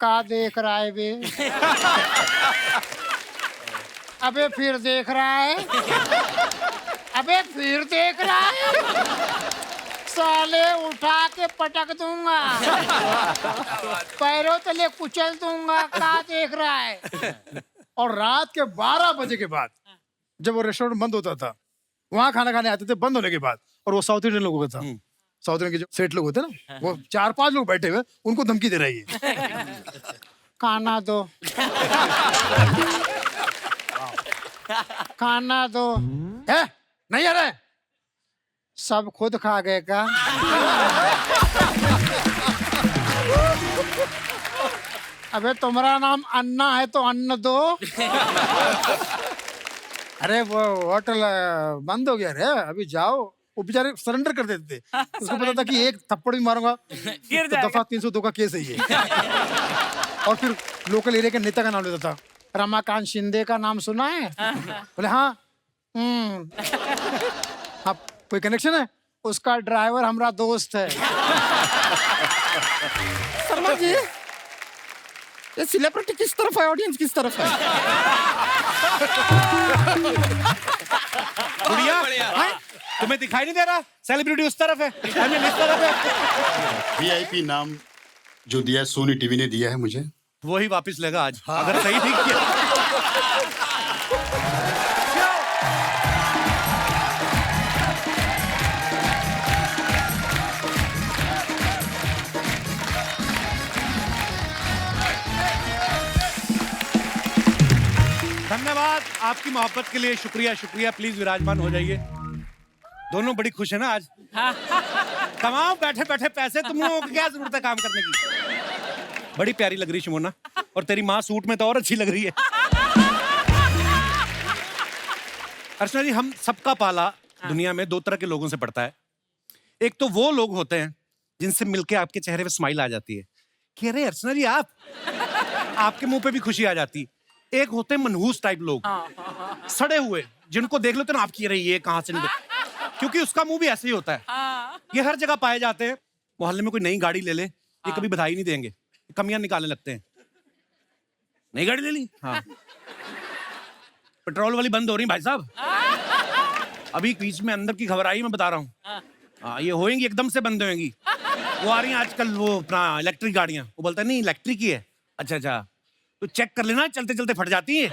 का देख रहा है बे? अबे फिर देख रहा है? अबे फिर देख रहा है? साले उठा के पटक दूंगा, पैरों तले कुचल दूंगा। का देख रहा है? और रात के 12 बजे के बाद जब वो रेस्टोरेंट बंद होता था, वहां खाना खाने आते थे बंद होने के बाद, और वो साउथ इंडियन लोगों का था। साउथ इंडियन के जो सेठ लोग होते हैं ना, वो 4-5 लोग बैठे हुए, उनको धमकी दे रही है। खाना दो, खाना दो। है नहीं आ रहा है? सब खुद खा गए का? अबे तुम्हारा नाम अन्ना है तो अन्न दो। अरे वो होटल बंद हो गया रे, अभी जाओ। वो बेचारे सरेंडर कर देते थे, उसको पता था कि एक थप्पड़ भी मारूंगा तो दफा 302 का केस है ये। और फिर लोकल एरिया के नेता का नाम लेता था। रमाकांत शिंदे का नाम सुना है? बोले हाँ। हाँ, कोई कनेक्शन है? उसका ड्राइवर हमारा दोस्त है। शर्मा जी, ये सेलिब्रिटी किस तरफ है, ऑडियंस किस तरफ है? बढ़िया। तुम्हें दिखाई नहीं दे रहा सेलिब्रिटी उस तरफ है, एमएलए इस तरफ है। वीआईपी नाम जो दिया है सोनी टीवी ने दिया है मुझे। वो ही वापस लेगा आज, अगर सही नहीं किया। धन्यवाद आपकी मोहब्बत के लिए, शुक्रिया शुक्रिया। प्लीज विराजमान हो जाइए। दोनों बड़ी खुश है ना आज? कमाओ बैठे बैठे पैसे, तुम लोगों को क्या जरूरत है काम करने की। बड़ी प्यारी लग रही शिमोना, और तेरी माँ सूट में तो और अच्छी लग रही है। अर्चना जी, हम सबका पाला दुनिया में 2 तरह के लोगों से पड़ता है। एक तो वो लोग होते हैं जिनसे मिलके आपके चेहरे पे स्माइल आ जाती है कि अरे अर्चना जी आप, आपके मुंह पे भी खुशी आ जाती। एक होते हैं मनहूस टाइप लोग, सड़े हुए, जिनको देख लो तो ना आपकी रही ये कहां से निकल, क्योंकि उसका मुंह भी ऐसे ही होता है। ये हर जगह पाए जाते हैं। मोहल्ले में कोई नई गाड़ी ले ले, ये कभी बधाई नहीं देंगे, कमियां निकालने लगते हैं। नई गाड़ी ले ली, हाँ पेट्रोल वाली बंद हो रही भाई साहब। अभी बीच में अंदर की खबर आई, मैं बता रहा हूँ। हाँ, ये होएंगी, एकदम से बंद होएंगी। वो आ रही हैं आजकल वो अपना इलेक्ट्रिक गाड़ियां, वो बोलता है नहीं इलेक्ट्रिक ही है। अच्छा अच्छा, तो चेक कर लेना, चलते चलते फट जाती है।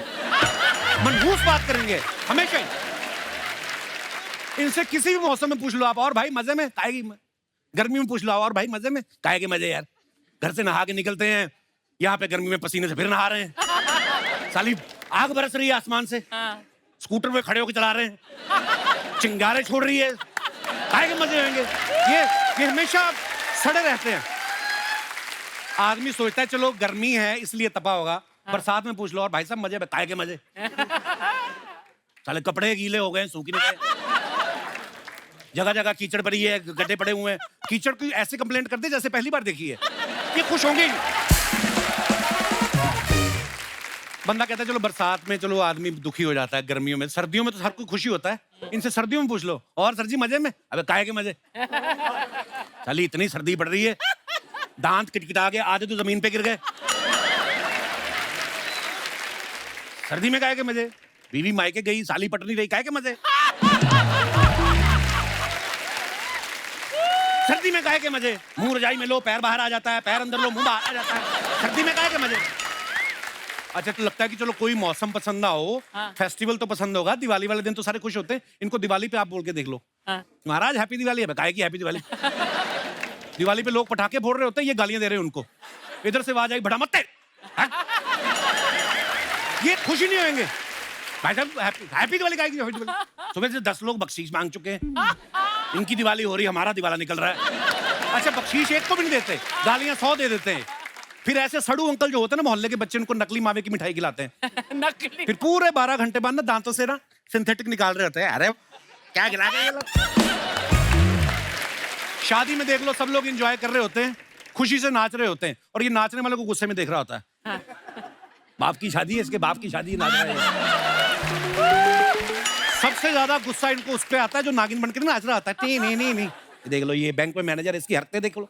मनहूस बात करेंगे हमेशा ही। इनसे किसी भी मौसम में पूछ लो आप, और भाई मजे में काहेगी। गर्मी में पूछ लो और भाई मजे में काहे के मजे यार। घर से नहा के निकलते हैं, यहाँ पे गर्मी में पसीने से फिर नहा रहे हैं। साली आग बरस रही है आसमान से, स्कूटर पे खड़े होकर चला रहे हैं, चिंगारे छोड़ रही है, काहे के मजे होंगे। ये हमेशा सड़े रहते हैं। आदमी सोचता है चलो गर्मी है इसलिए तपा होगा, बरसात में पूछ लो और भाई साहब मजे, काहे के मजे। साले कपड़े गीले हो गए, सूख नहीं गए, जगह जगह कीचड़ पड़ी है, गड्ढे पड़े हुए हैं। कीचड़ की ऐसे कंप्लेंट करते जैसे पहली बार देखी है। ये खुश होंगे ही। बंदा कहता है चलो बरसात में चलो आदमी दुखी हो जाता है, गर्मियों में, सर्दियों में तो हर कोई खुशी होता है। इनसे सर्दियों में पूछ लो और सर जी मजे में, अबे काहे के मजे। साली इतनी सर्दी पड़ रही है, दांत किटकिटा गए, आधे तो जमीन पे गिर गए। सर्दी में काहे के मजे। बीवी मायके गई, साली पट नहीं रही, काहे के मजे। सर्दी में काहे के मजे। मुंह रजाई में लो, पैर बाहर आ जाता है, पैर अंदर लो, मुंह बाहर आ जाता है। सर्दी में काहे के मजे। अच्छा, तो लगता है कि चलो कोई मौसम पसंद ना हो, फेस्टिवल तो पसंद होगा। दिवाली वाले दिन तो सारे खुश होते हैं। इनको दिवाली पे आप बोल के देख लो, महाराज हैप्पी दिवाली है, काहे की हैप्पी दिवाली। दिवाली पे लोग पटाखे फोड़ रहे होते हैं, ये गालियां दे रहे हैं उनको। इधर से आवाज आई बड़ा मत, ये खुशी नहीं होंगे भाई साहब। हैप्पी दिवाली काहे की। सुबह से 10 लोग बख्शीश मांग चुके हैं, इनकी दिवाली हो रही, हमारा दिवाला निकल रहा है। अच्छा, बख्शीश एक को भी नहीं देते, गालियां 100 दे देते हैं। फिर ऐसे सड़ू अंकल जो होते हैं ना मोहल्ले के बच्चे, उनको नकली मावे की मिठाई खिलाते हैं। नकली। फिर पूरे 12 घंटे बाद ना दांतों से ना सिंथेटिक निकाल रहे होते हैं। अरे क्या खिला गए ये लोग। शादी में देख लो, सब लोग एंजॉय कर रहे होते हैं, खुशी से नाच रहे होते हैं, और ये नाचने वाले को गुस्से में देख रहा होता है। बाप की शादी है, इसके बाप की शादी नाच रहे हैं। सबसे ज्यादा गुस्सा इनको उस पे आता है जो नागिन बनकर नाच रहा होता है। नहीं देख लो, ये बैंक में मैनेजर, इसकी हरकतें देख लो।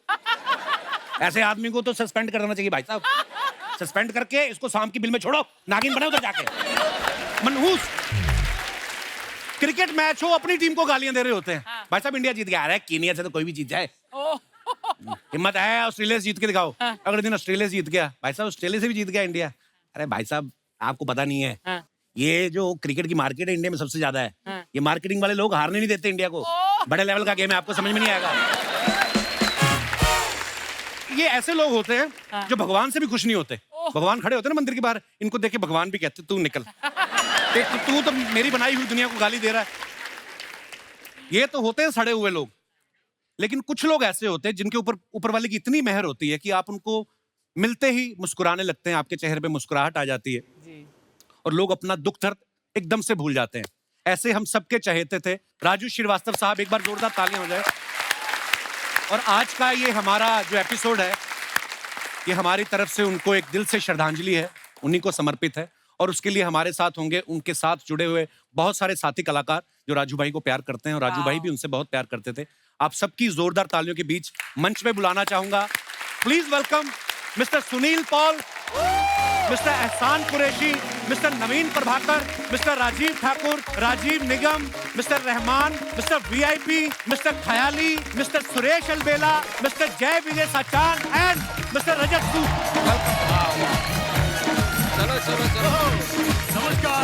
ऐसे आदमी को तो सस्पेंड कर देना चाहिए भाई साहब। सस्पेंड करके इसको शाम की बिल में छोड़ो, नागिन बने उधर जाके। मनहूस क्रिकेट मैच हो, अपनी टीम को गालियां दे रहे होते हैं। भाई साहब इंडिया जीत गया, अरे कीनिया से तो कोई भी जीत जाए, हिम्मत है ऑस्ट्रेलिया से जीत के दिखाओ। अगले दिन ऑस्ट्रेलिया जीत गया, भाई साहब ऑस्ट्रेलिया से भी जीत गया इंडिया। अरे भाई साहब आपको पता नहीं है, ये जो क्रिकेट की मार्केट है इंडिया में सबसे ज्यादा है, ये मार्केटिंग वाले लोग हारने नहीं देते इंडिया को। बड़े लेवल का गेम है, आपको समझ में नहीं आएगा। ये ऐसे लोग होते हैं जो भगवान से भी खुश नहीं होते। भगवान खड़े होते हैं ना मंदिर के बाहर, इनको देख के भगवान भी कहते तू निकल, तू तो मेरी बनाई हुई दुनिया को गाली दे रहा है। ये तो होते हैं सड़े हुए लोग। लेकिन कुछ लोग ऐसे होते हैं जिनके ऊपर वाले की इतनी मेहर होती है कि आप उनको मिलते ही मुस्कुराने लगते हैं, आपके चेहरे पे मुस्कुराहट आ जाती है और लोग अपना दुख दर्द एकदम से भूल जाते हैं। ऐसे हम सबके चहेते थे राजू श्रीवास्तव साहब, एक बार जोरदार तालियां हो जाए। और आज का ये हमारा जो एपिसोड है, ये हमारी तरफ से उनको एक दिल से श्रद्धांजलि है, उन्हीं को समर्पित है। और उसके लिए हमारे साथ होंगे उनके साथ जुड़े हुए बहुत सारे साथी कलाकार जो राजू भाई को प्यार करते हैं, और राजू भाई भी उनसे बहुत प्यार करते थे। आप सबकी जोरदार तालियों के बीच मंच पे बुलाना चाहूंगा, please welcome mister Sunil Pal, mister Ehsan Qureshi, mister Naveen Prabhakar, mister Rajeev Thakur, Rajeev Nigam, mister Rahman, mister VIP, mister Khayali, mister Suresh Albela, mister Jay Vijay Sachan and mister Rajat Sood. चलो चलो चलो, नमस्कार।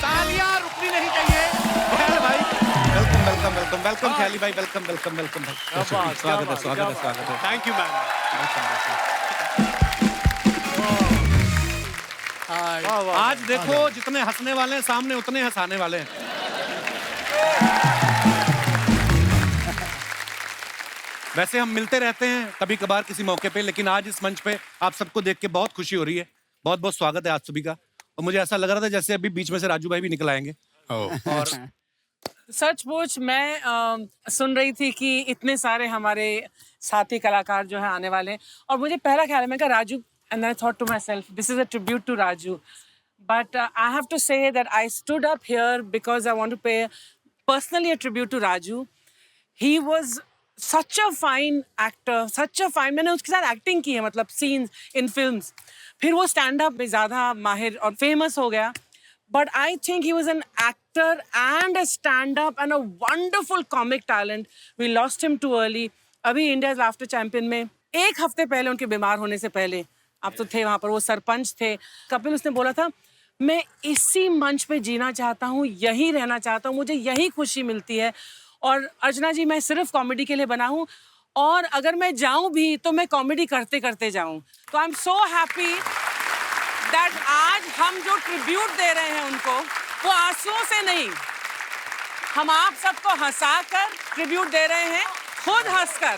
तालियां रुकनी नहीं चाहिए। ख्याल भाई वेलकम वेलकम वेलकम वेलकम, ख्याली भाई वेलकम वेलकम वेलकम भाई, स्वागत है स्वागत है स्वागत है। Thank you ma'am. आज देखो जितने हंसने वाले हैं सामने उतने हंसाने वाले हैं। वैसे हम मिलते रहते हैं कभी कभार किसी मौके पे, लेकिन आज इस मंच पे आप सबको देख के बहुत खुशी हो रही है। बहुत बहुत स्वागत है आप सभी का। और मुझे ऐसा लग रहा था जैसे अभी बीच में से राजू भाई भी निकल आएंगे। और सचमुच मैं सुन रही थी कि इतने सारे हमारे साथी कलाकार जो है आने वाले हैं, और मुझे पहला ख्याल है, मैं कहा Raju, and I thought to myself, this is a tribute to Raju. But I have to say that I stood up here because I want to pay personally a tribute to Raju. He was such a fine actor, such a fine, मैंने उसके साथ acting की है, मतलब scenes in films, फिर वो stand up में ज़्यादा माहिर और फेमस हो गया। But I think he was an actor and a stand-up and a wonderful comic talent. We lost him too early. अभी इंडियाज़ लाफ्टर चैंपियन में एक हफ्ते पहले, उनके बीमार होने से पहले, आप तो थे वहाँ पर, वो सरपंच थे, कपिल, उसने बोला था मैं इसी मंच पे जीना चाहता हूँ, यहीं रहना चाहता हूँ, मुझे यहीं खुशी मिलती है। और अर्चना जी, मैं सिर्फ कॉमेडी के लिए बना हूँ, और अगर मैं जाऊँ भी तो मैं कॉमेडी करते करते जाऊँ। तो I am so happy that आज हम जो ट्रिब्यूट दे रहे हैं उनको, वो आंसुओं से नहीं, हम आप सबको हंसाकर ट्रिब्यूट दे रहे हैं, खुद हंसकर।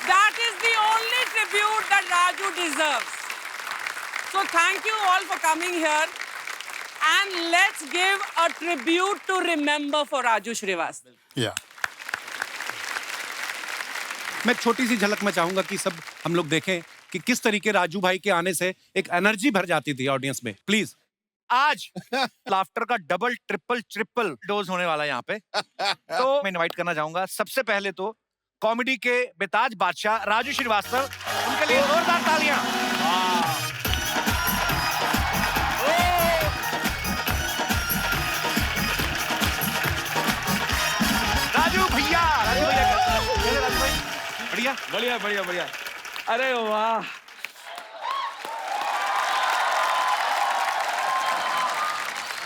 That is the only tribute that Raju deserves. So thank you all for coming here, and let's give a tribute to remember for Raju Shrivastava. या मैं छोटी सी झलक में चाहूंगा कि सब हम लोग देखें कि किस तरीके राजू भाई के आने से एक एनर्जी भर जाती थी ऑडियंस में। प्लीज। आज लाफ्टर का डबल ट्रिपल डोज होने वाला है यहाँ पे, तो मैं इनवाइट करना चाहूंगा सबसे पहले तो कॉमेडी के बेताज बादशाह राजू श्रीवास्तव, उनके लिए जोरदार तालियां। राजू भैया, राजू भैया बढ़िया बढ़िया बढ़िया बढ़िया। अरे वाह,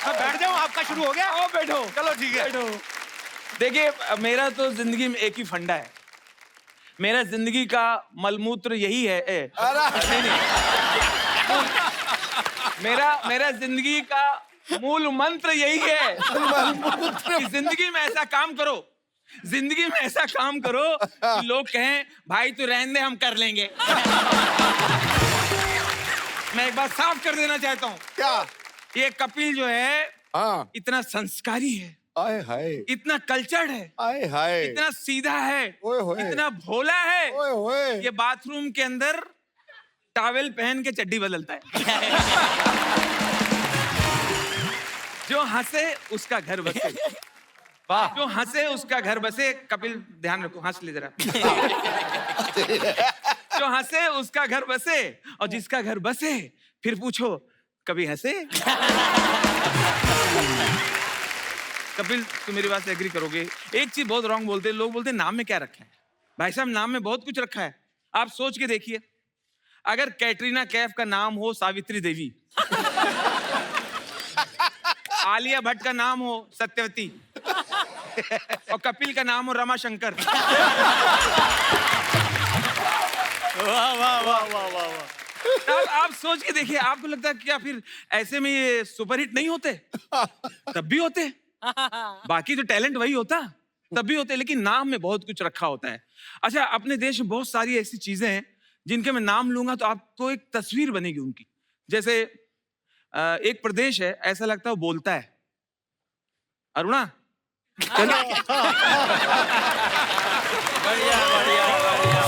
मैं बैठ जाऊं, आपका शुरू हो गया? आओ बैठो, चलो ठीक है। बैठो। देखिए, मेरा तो जिंदगी में एक ही फंडा है, मेरा जिंदगी का मलमूत्र यही है। नहीं, मेरा जिंदगी का मूल मंत्र यही है कि जिंदगी में ऐसा काम करो, जिंदगी में ऐसा काम करो कि लोग कहें भाई तू रहने दे, हम कर लेंगे। मैं एक बात साफ कर देना चाहता हूँ, क्या? ये कपिल जो है हाँ, इतना संस्कारी है, आए हाय, इतना कल्चर्ड है, आए हाय, इतना सीधा है, ओए होए, इतना भोला है, ओए होए, ये बाथरूम के अंदर टॉवेल पहन के चड्डी बदलता है। जो हंसे उसका घर बसे, वाह, जो हंसे उसका घर बसे। कपिल ध्यान रखो, हंस ले जरा। जो हंसे उसका घर बसे, और जिसका घर बसे फिर पूछो कभी हंसे। कपिल, तुम मेरी बात से एग्री करोगे? एक चीज बहुत रॉन्ग बोलते हैं लोग, बोलते हैं नाम में क्या रखा है। भाई साहब, नाम में बहुत कुछ रखा है। आप सोच के देखिए, अगर कैटरीना कैफ का नाम हो सावित्री देवी, आलिया भट्ट का नाम हो सत्यवती, और कपिल का नाम हो रमाशंकर, वाह वाह वाह वाह वाह वाह। तब आप सोच के देखिए, आपको लगता है क्या फिर ऐसे में ये सुपरहिट नहीं होते? तब भी होते। बाकी तो टैलेंट वही होता, तब भी होते, लेकिन नाम में बहुत कुछ रखा होता है। अच्छा, अपने देश में बहुत सारी ऐसी चीजें हैं जिनके मैं नाम लूंगा तो आपको एक तस्वीर बनेगी उनकी। जैसे एक प्रदेश है, ऐसा लगता है वो बोलता है, अरुणा। बढ़िया बढ़िया बढ़िया।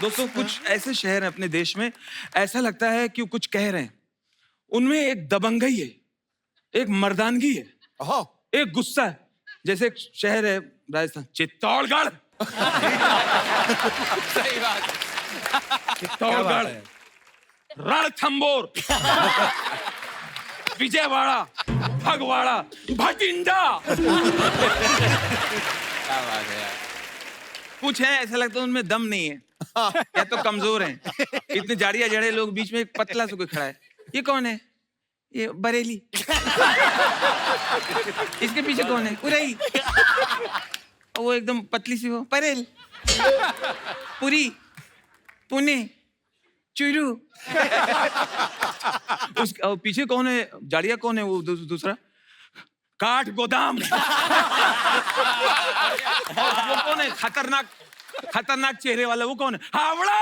दोस्तों, कुछ ऐसे शहर हैं अपने देश में, ऐसा लगता है कि वो कुछ कह रहे हैं। उनमें एक दबंगई है, एक मर्दानगी है, एक गुस्सा है। जैसे एक शहर है राजस्थान, चित्तौड़गढ़। सही बात। चित्तौड़गढ़, रणथंबोर, विजयवाड़ा, फगवाड़ा, भटिंडा। क्या बात है यार। कुछ है ऐसा लगता है उनमें दम नहीं है, या तो कमजोर हैं। इतने जाड़िया जड़े लोग, बीच में एक पतला सा कोई खड़ा है। ये कौन है? ये बरेली। इसके पीछे कौन है? उरई। वो एकदम पतली सी, वो परेल, पुरी, पुणे, चुरू। उस पीछे कौन है? जाड़िया कौन है? वो दूसरा काठ गोदाम। वो कौन है? खतरनाक चेहरे वाला, वो कौन है? हावड़ा।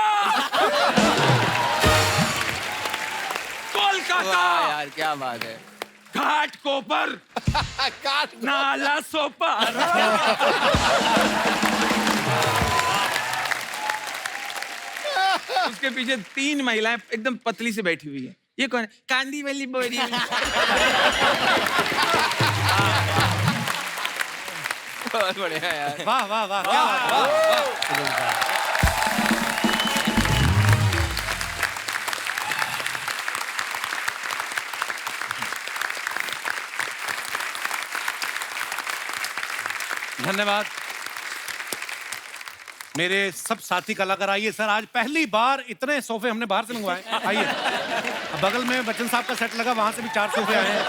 कोलकाता। यार क्या बात है। घाट कोपर, नाला सोपार। उसके पीछे 3 महिलाएं एकदम पतली से बैठी हुई है। ये कौन है? कांदी वाली बोरी। बहुत बढ़िया यार। वाह वाह वाह, क्या बात है। धन्यवाद मेरे सब साथी कलाकार। आइए सर, आज पहली बार इतने सोफे हमने बाहर से मंगवाए। आइए, बगल में बच्चन साहब का सेट लगा, वहां से भी 4 सोफे आए हैं।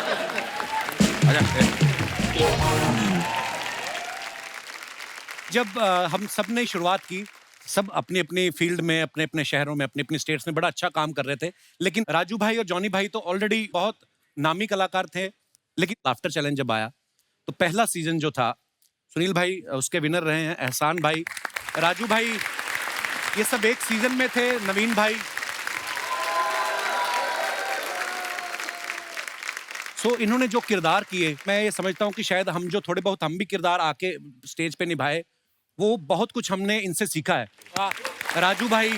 जब हम सब ने शुरुआत की, सब अपनी अपनी फील्ड में, अपने अपने शहरों में, अपने अपने स्टेट्स में बड़ा अच्छा काम कर रहे थे, लेकिन राजू भाई और जॉनी भाई तो ऑलरेडी बहुत नामी कलाकार थे। लेकिन लाफ्टर चैलेंज जब आया तो पहला सीजन जो था, सुनील भाई उसके विनर रहे हैं, एहसान भाई, राजू भाई, ये सब एक सीजन में थे, नवीन भाई। सो इन्होंने जो किरदार किए, मैं ये समझता हूँ कि शायद हम जो थोड़े बहुत हम भी किरदार आके स्टेज पे निभाए, वो बहुत कुछ हमने इनसे सीखा है। राजू भाई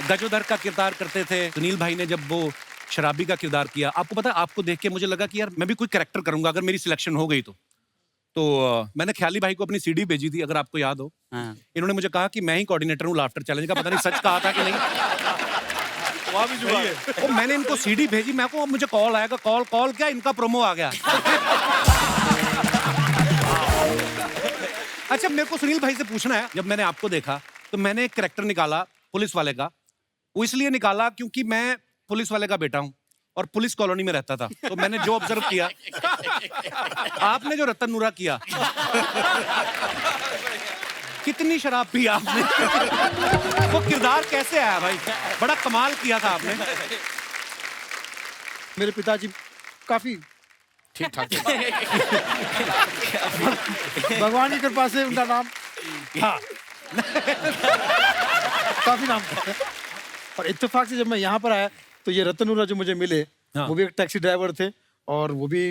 गजोदर का किरदार करते थे, सुनील भाई ने जब वो शराबी का किरदार किया, आपको पता है, आपको देख के मुझे लगा कि यार मैं भी कोई कैरेक्टर करूंगा अगर मेरी सिलेक्शन हो गई तो मैंने ख्याली भाई को अपनी सीडी भेजी थी, अगर आपको याद हो। इन्होंने मुझे कहा कि मैं ही कोऑर्डिनेटर हूँ लाफ्टर चैलेंज का, पता नहीं सच कहा था कि नहीं। तो मैंने इनको सीडी भेजी, मैं को मुझे कॉल आएगा, कॉल क्या, इनका प्रोमो आ गया। अच्छा, मेरे को सुनील भाई से पूछना है, जब मैंने आपको देखा तो मैंने एक कैरेक्टर निकाला पुलिस वाले का। वो इसलिए निकाला क्योंकि मैं पुलिस वाले का बेटा हूं और पुलिस कॉलोनी में रहता था, तो मैंने जो ऑब्जर्व किया, आपने जो रतन नूरा किया, कितनी शराब पी आपने, वो किरदार कैसे आया भाई, बड़ा कमाल किया था आपने। मेरे पिताजी काफी ठीक ठाक। भगवान की कृपा से उनका नाम था, काफी नाम था। और इत्तेफाक से जब मैं यहाँ पर आया तो ये रतन नूरा जो मुझे मिले, वो भी एक टैक्सी ड्राइवर थे और वो भी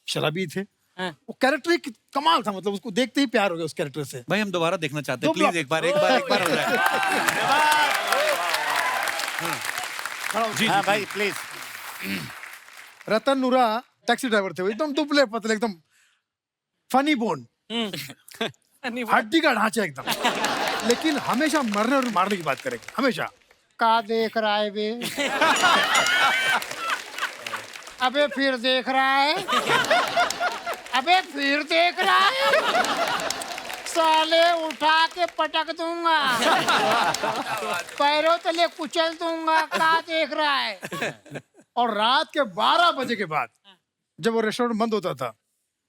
शराबी थे। वो कैरेक्टर ही कमाल था, मतलब उसको देखते ही प्यार हो गया उस कैरेक्टर से। भाई हम दोबारा देखना चाहते हैं, प्लीज एक बार हो जाए। जी हाँ भाई प्लीज। रतन नूरा टैक्सी ड्राइवर थे, वो एकदम दुबले पतले, एकदम फनी बोन। नहीं, हड्डी का ढांचा एकदम, लेकिन हमेशा मरने और मारने की बात करेंगे हमेशा। का देख रहा है बे? अबे फिर देख रहा है? अबे फिर देख रहा है? साले उठा के पटक दूंगा, पैरों तले कुचल दूंगा। का देख रहा है? और रात के 12 बजे के बाद जब वो रेस्टोरेंट बंद होता था,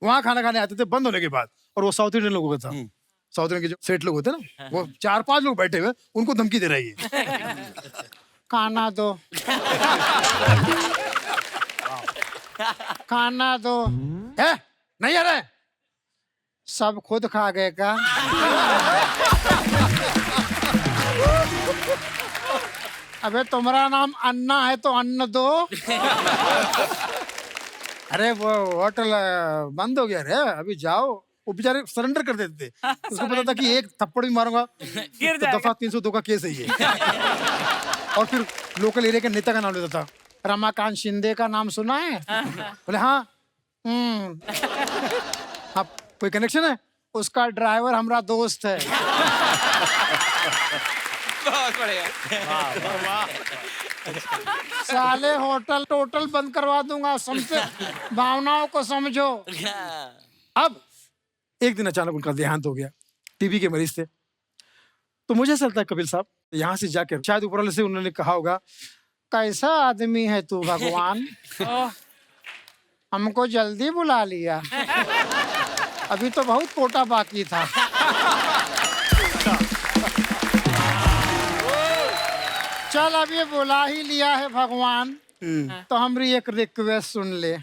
वहां खाना खाने आते थे बंद होने के बाद, और वो साउथ इंडियन लोगों का था। साउथ इंडियन के जो सेठ लोग होते हैं ना, वो 4-5 लोग बैठे हुए, उनको धमकी दे रही है, खाना दो, खाना दो। है नहीं आ रहा है? सब खुद खा गए का? अबे तुम्हारा नाम अन्ना है तो अन्न दो। अरे वो होटल बंद हो गया रे, अभी जाओ। वो बेचारे सरेंडर कर देते थे, उसको पता था कि एक थप्पड़ भी मारूंगा गिर तो दफा 302 का केस है ये। और फिर लोकल एरिया के नेता का नाम लेता था। रमाकांत शिंदे का नाम सुना है? बोले हाँ। आप कोई कनेक्शन है? उसका ड्राइवर हमारा दोस्त है। बहुत बढ़िया। साले होटल टोटल बंद करवा दूंगा, समझे? भावनाओं को समझो। अब एक दिन अचानक उनका देहांत हो गया, टीबी के मरीज थे। तो मुझे ऐसा लगता है कपिल साहब, यहाँ से जाकर शायद ऊपर वाले से उन्होंने कहा होगा, कैसा आदमी है तू भगवान, हमको जल्दी बुला लिया, अभी तो बहुत कोटा बाकी था। चल अब ये बुला ही लिया है भगवान, तो हमारी एक रिक्वेस्ट सुन ले।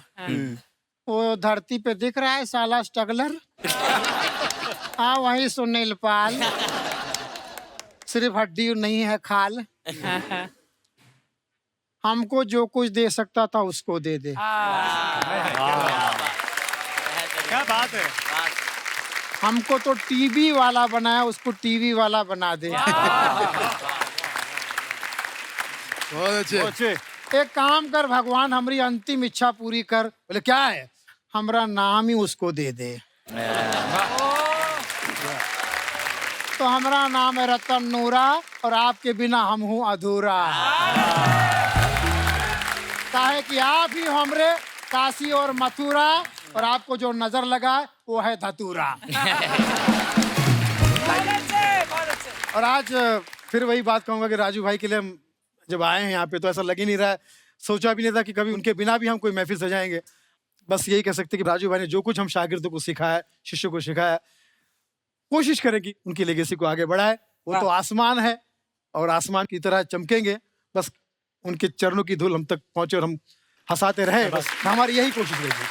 वो धरती पे दिख रहा है साला स्ट्रगलर, हाँ वही सुनील पाल, सिर्फ हड्डी नहीं है खाल। हमको जो कुछ दे सकता था उसको दे दे। क्या बात है। हमको तो टीवी वाला बनाया, उसको टीवी वाला बना दे। बहुत अच्छे। एक काम कर भगवान, हमारी अंतिम इच्छा पूरी कर। बोले क्या है? हमारा नाम ही उसको दे दे। तो हमारा नाम है रतन नूरा, और आपके बिना हम हूँ अधूरा। काहे कि आप ही हमरे काशी और मथुरा, और आपको जो नजर लगा वो है धतूरा। और आज फिर वही बात कहूंगा कि राजू भाई के लिए हम जब आए हैं यहाँ पे, तो ऐसा लग ही नहीं रहा है, सोचा भी नहीं था कि कभी उनके बिना भी हम कोई महफिल सजाएंगे। बस यही कह सकते कि राजू भाई ने जो कुछ हम शागिर्दों को सिखाया, शिष्यों को सिखाया, कोशिश करें कि उनकी लेगेसी को आगे बढ़ाए। वो तो आसमान है और आसमान की तरह चमकेंगे, बस उनके चरणों की धूल हम तक पहुंचे और हम हंसाते रहे, बस हमारी यही कोशिश रहेगी।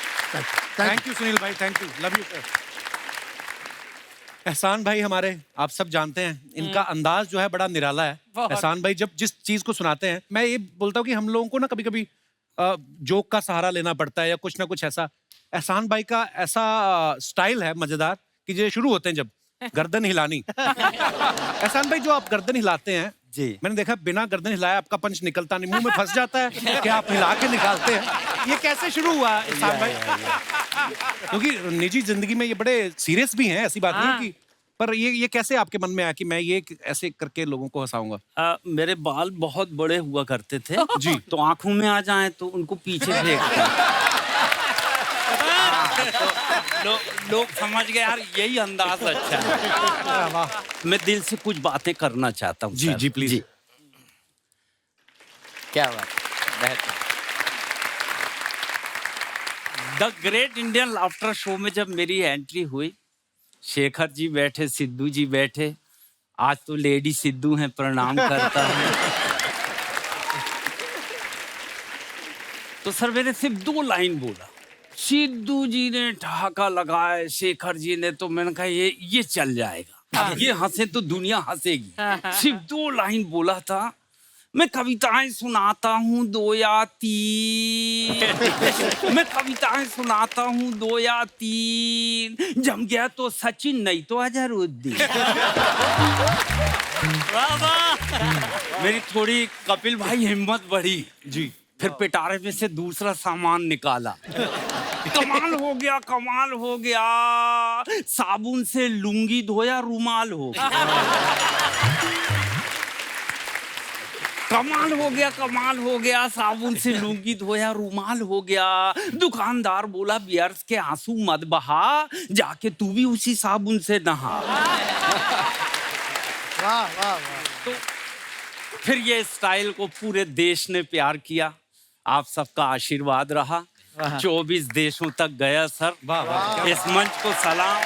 थैंक यू सुनील भाई, thank you, love you sir. एहसान भाई हमारे, आप सब जानते हैं, इनका अंदाज जो है बड़ा निराला है। एहसान भाई जब जिस चीज को सुनाते हैं, मैं ये बोलता हूँ कि हम लोगों को ना कभी कभी जोक का सहारा लेना पड़ता है या कुछ ना कुछ ऐसा। एहसान भाई का ऐसा स्टाइल है मजेदार कि जो शुरू होते हैं जब गर्दन हिलानी। एहसान भाई जो आप गर्दन हिलाते हैं जी, मैंने देखा बिना गर्दन हिलाया आपका पंच निकलता नहीं, मुंह में फंस जाता है कि आप हिला के निकालते हैं। ये कैसे शुरू हुआ एहसान भाई? क्योंकि निजी जिंदगी में ये बड़े सीरियस भी हैं, ऐसी बात नहीं कि, पर ये कैसे आपके मन में आया कि मैं ये ऐसे करके लोगों को हंसाऊंगा? मेरे बाल बहुत बड़े हुआ करते थे जी, तो आंखों में आ जाए तो उनको पीछे फेंकते। तो लोग समझ गए यार यही अंदाज अच्छा है। मैं दिल से कुछ बातें करना चाहता हूँ। जी जी प्लीज। क्या बात, बेहतर। The great Indian laughter show में जब मेरी एंट्री हुई, शेखर जी बैठे, सिद्धू जी बैठे, आज तो लेडी सिद्धू हैं, प्रणाम करता हूँ। तो सर मैंने सिर्फ 2 लाइन बोला, सिद्धू जी ने ठहाका लगाए, शेखर जी ने, तो मैंने कहा ये चल जाएगा, ये हंसे तो दुनिया हंसेगी। सिर्फ 2 लाइन बोला था, मैं कविताएं सुनाता हूँ 2 या 3, मैं कविताएं सुनाता हूँ 2 या 3, जम गया तो सचिन नहीं तो अजहरुद्दीन। मेरी थोड़ी कपिल भाई हिम्मत बढ़ी जी, फिर पिटारे में से दूसरा सामान निकाला। कमाल हो गया, कमाल हो गया। साबुन से लुंगी धोया रूमाल हो गया। कमाल हो गया, कमाल हो गया। साबुन से लुंगी धोया रूमाल हो गया। दुकानदार बोला बियर्स के आंसू मत बहा, जाके तू भी उसी साबुन से नहा। वाह वाह वाह। तो फिर ये स्टाइल को पूरे देश ने प्यार किया। आप सबका आशीर्वाद रहा। 24 देशों तक गया सर। इस मंच को सलाम।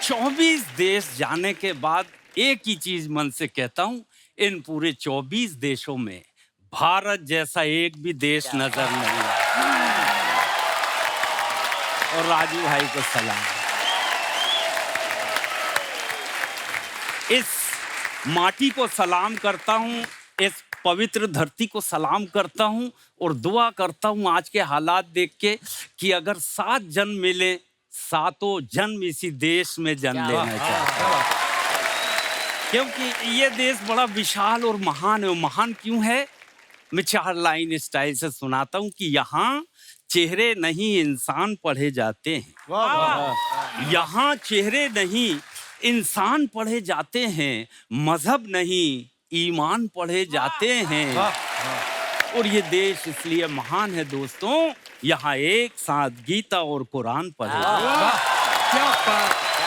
24 देश जाने के बाद एक ही चीज मन से कहता हूं, इन पूरे 24 देशों में भारत जैसा एक भी देश नजर नहीं आया। और राजू भाई को सलाम। इस माटी को सलाम करता हूं, इस पवित्र धरती को सलाम करता हूं और दुआ करता हूं आज के हालात देख के कि अगर 7 जन्म मिले, 7 जन्म इसी देश में जन्म लेना चाहिए, क्योंकि ये देश बड़ा विशाल और महान है। महान क्यों है? मैं 4 लाइन स्टाइल से सुनाता हूं कि यहाँ चेहरे नहीं इंसान पढ़े जाते हैं। यहाँ चेहरे नहीं इंसान पढ़े जाते हैं, मजहब नहीं ईमान पढ़े जाते हैं। और ये देश इसलिए महान है दोस्तों, यहाँ एक साथ गीता और कुरान पढ़े।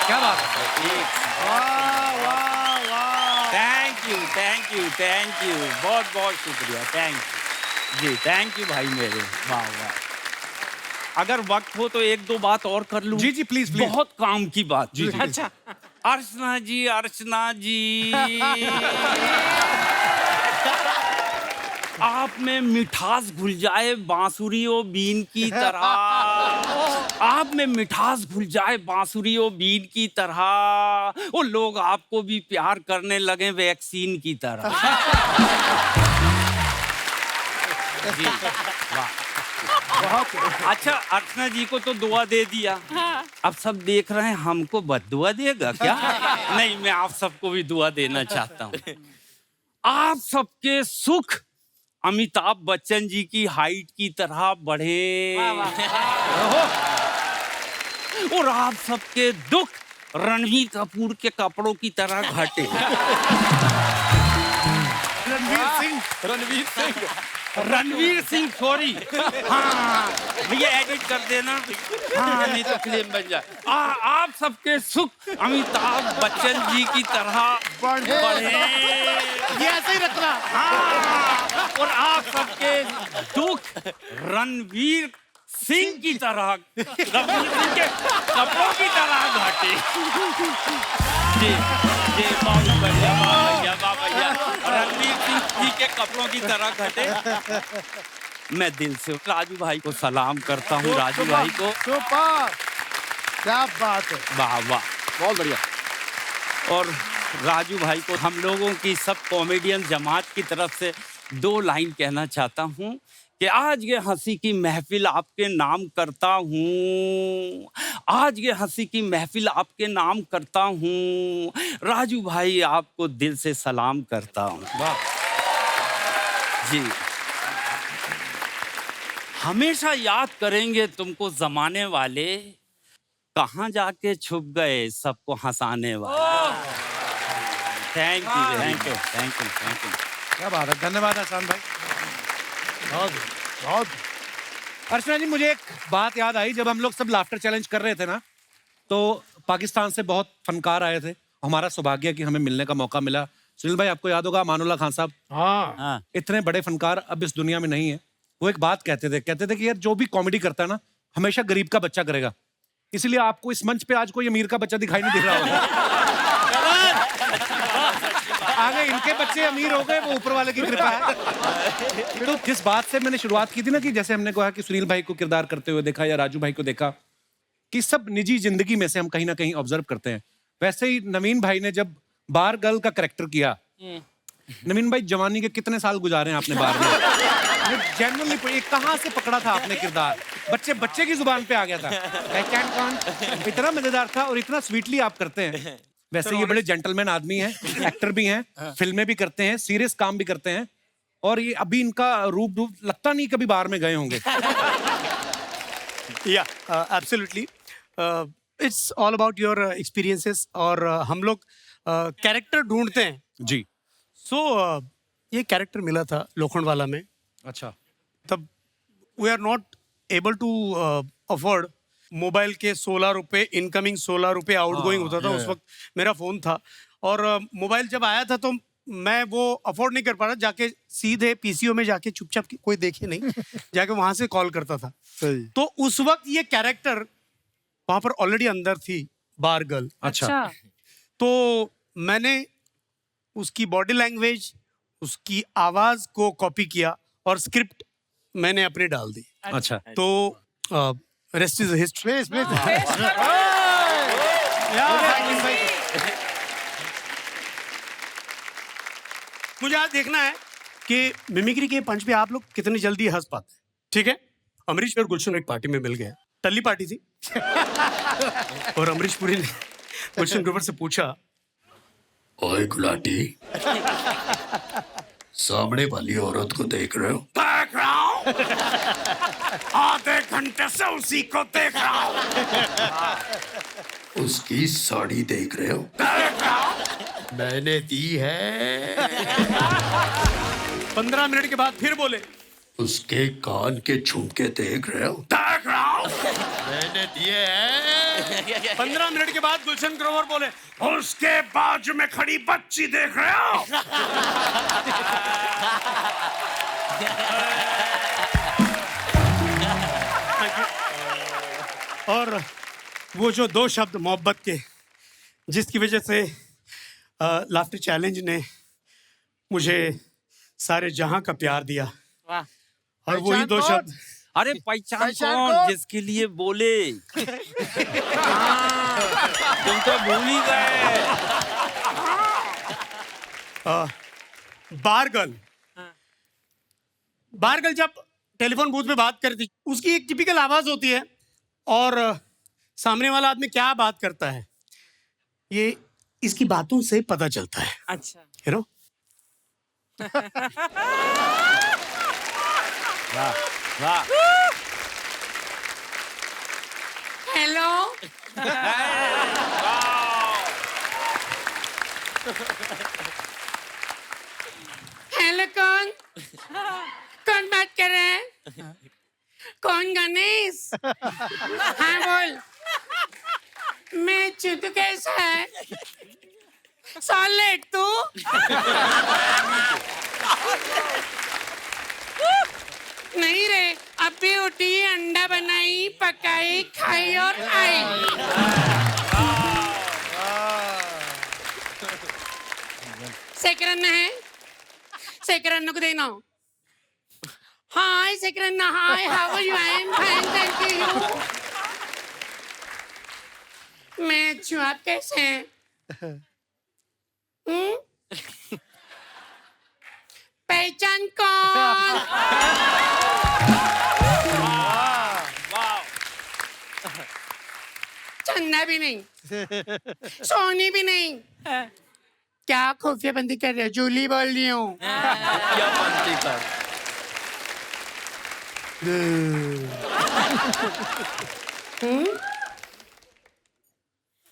क्या बात है। Thank you, thank you, thank you, बहुत बहुत शुक्रिया, थैंक यू जी, थैंक यू भाई मेरे। वाह वाह। अगर वक्त हो तो 1-2 बात और कर लूं? जी जी प्लीज प्लीज। बहुत काम की बात। जी जी। अच्छा, अर्चना जी, अर्चना जी, आप में मिठास घुल जाए बांसुरी और बीन की तरह। आप में मिठास घुल जाए बांसुरी और बीन की तरह। वो लोग आपको भी प्यार करने लगे वैक्सीन की तरह। जी वाह। अच्छा, अर्चना जी को तो दुआ दे दिया, अब सब देख रहे हैं हमको बद्दुआ देगा क्या? नहीं, मैं आप सबको भी दुआ देना चाहता हूँ। आप सबके सुख अमिताभ बच्चन जी की हाइट की तरह बढ़े और आप सबके दुख रणवीर कपूर के कपड़ों की तरह घटे। रणवीर सिंह सॉरी, हाँ भैया एडिट कर देना, हाँ नहीं तो फिल्म बन जाए। आप सबके सुख अमिताभ बच्चन जी की तरह बढ़े, ये ऐसे ही रखना। हाँ, और आप सबके दुख रणवीर सिंह की तरह, रणवीर सिंह के कपड़ों की तरह घटे। जी जी, बहुत बढ़िया, भैया रणवीर सिंह जी के कपड़ों की तरह घटे। मैं दिल से राजू भाई को सलाम करता हूँ। राजू भाई को सुपर, क्या बात है। वाह वाह, बहुत बढ़िया। और राजू भाई को हम लोगों की सब कॉमेडियन जमात की तरफ से 2 लाइन कहना चाहता हूँ कि आज ये हंसी की महफिल आपके नाम करता हूँ। आज ये हंसी की महफिल आपके नाम करता हूँ। राजू भाई आपको दिल से सलाम करता हूँ। जी, हमेशा याद करेंगे तुमको जमाने वाले, कहाँ जाके छुप गए सबको हंसाने वाले। Thank you, thank you, thank you, thank you. क्या बात है, धन्यवाद आसान भाई। बहुत बहुत। अर्चना जी, मुझे एक बात याद आई, जब हम लोग सब लाफ्टर चैलेंज कर रहे थे ना, तो पाकिस्तान से बहुत फनकार आए थे। हमारा सौभाग्य कि हमें मिलने का मौका मिला। सुनील भाई, आपको याद होगा मानुल्लाह खान साहब, हाँ, इतने बड़े फनकार अब इस दुनिया में नहीं है। वो एक बात कहते थे कि यार जो भी कॉमेडी करता है ना, हमेशा गरीब का बच्चा करेगा। इसलिए आपको इस मंच पे आज कोई अमीर का बच्चा दिखाई नहीं दे रहा होगा। आगे इनके बच्चे अमीर हो गए, वो ऊपर वाले की कृपा है। तो जिस बात से मैंने शुरुआत की थी ना, कि जैसे हमने कहा कि सुनील भाई को किरदार करते हुए देखा या राजू भाई को देखा, कि सब निजी जिंदगी में से हम कहीं ना कहीं ऑब्जर्व करते हैं। वैसे ही नवीन भाई ने जब बार गर्ल का कैरेक्टर किया, नवीन भाई जवानी के कितने साल गुजारे हैं आपने बार में? जेन्युइनली कहाँ से पकड़ा था आपने किरदार? बच्चे की जुबान पे आ गया था। I can't count। इतना मजेदार था और इतना स्वीटली आप करते हैं। वैसे ये बड़े जेंटलमैन आदमी हैं, एक्टर भी हैं, फिल्में भी करते हैं, सीरियस काम भी करते हैं, और ये अभी इनका रूप लगता नहीं कभी बाहर में गए होंगे। या absolutely it's all about your experiences और हम लोग कैरेक्टर ढूंढते हैं जी। सो ये कैरेक्टर मिला था लोखंडवाला में अच्छा। तब we are not able to afford mobile के 16 रुपये इनकमिंग 16 रुपये आउटगोइंग होता था उस वक्त मेरा फ़ोन था और मोबाइल जब आया था तो मैं वो अफोर्ड नहीं कर पा रहा जाके सीधे पीसीओ में जाके चुपचाप कोई देखे नहीं जाके वहां से कॉल करता था तो उस वक्त ये कैरेक्टर वहां पर ऑलरेडी अंदर थी बार गर्ल अच्छा। तो मैंने उसकी बॉडी लैंग्वेज उसकी आवाज को कॉपी किया और स्क्रिप्ट मैंने अपने डाल दी अच्छा। तो रेस्ट इज हिस्ट्री मुझे आज देखना है कि मिमिक्री के पंच पे आप लोग कितनी जल्दी हंस पाते हैं ठीक है अमरीश और गुलशन एक पार्टी में मिल गए टल्ली पार्टी थी और अमरीश पुरी ने गुलशन ग्रोवर से पूछा ओए गुलाटी सामने वाली औरत को देख रहे हो? देख रहा हूँ आधे घंटे से उसी को देख रहा हूँ। उसकी साड़ी देख रहे हो? देख रहा हूँ। मैंने दी है। 15 मिनट के बाद फिर बोले उसके कान के झुमके देख रहे हो? देख रहा हूँ। मैंने दिए हैं। 15 मिनट के बाद गुलशन ग्रोवर बोले उसके बाजू में खड़ी बच्ची देख रहे हो? और वो जो 2 शब्द मोहब्बत के जिसकी वजह से लाफ्टर चैलेंज ने मुझे सारे जहां का प्यार दिया वाह और वही 2 शब्द अरे पहचान पहचान कौन कौन? जिसके लिए बोले तुम तो भूल ही गए। बारगल बारगल जब टेलीफोन बूथ में बात करती उसकी एक टिपिकल आवाज होती है और सामने वाला आदमी क्या बात करता है ये इसकी बातों से पता चलता है अच्छा यू नो हेलो हेलो कौन कौन बात कर रहे हैं कौन गणेश हाँ बोल मैं चुतू कैसा है सॉलिड तू नहीं रे अभी उठी अंडा बनाई पकाई खाई और आई सेकरन है सेकरन को देना hi Sekaran hi how are you I am fine thank you मैं अच्छी हूँ आप कैसे हैं पहचान कौन चंदा भी नहीं सोनी भी नहीं क्या खुफिया बंदी कर रहे हो जूली बोल रही हूँ क्या बनती कर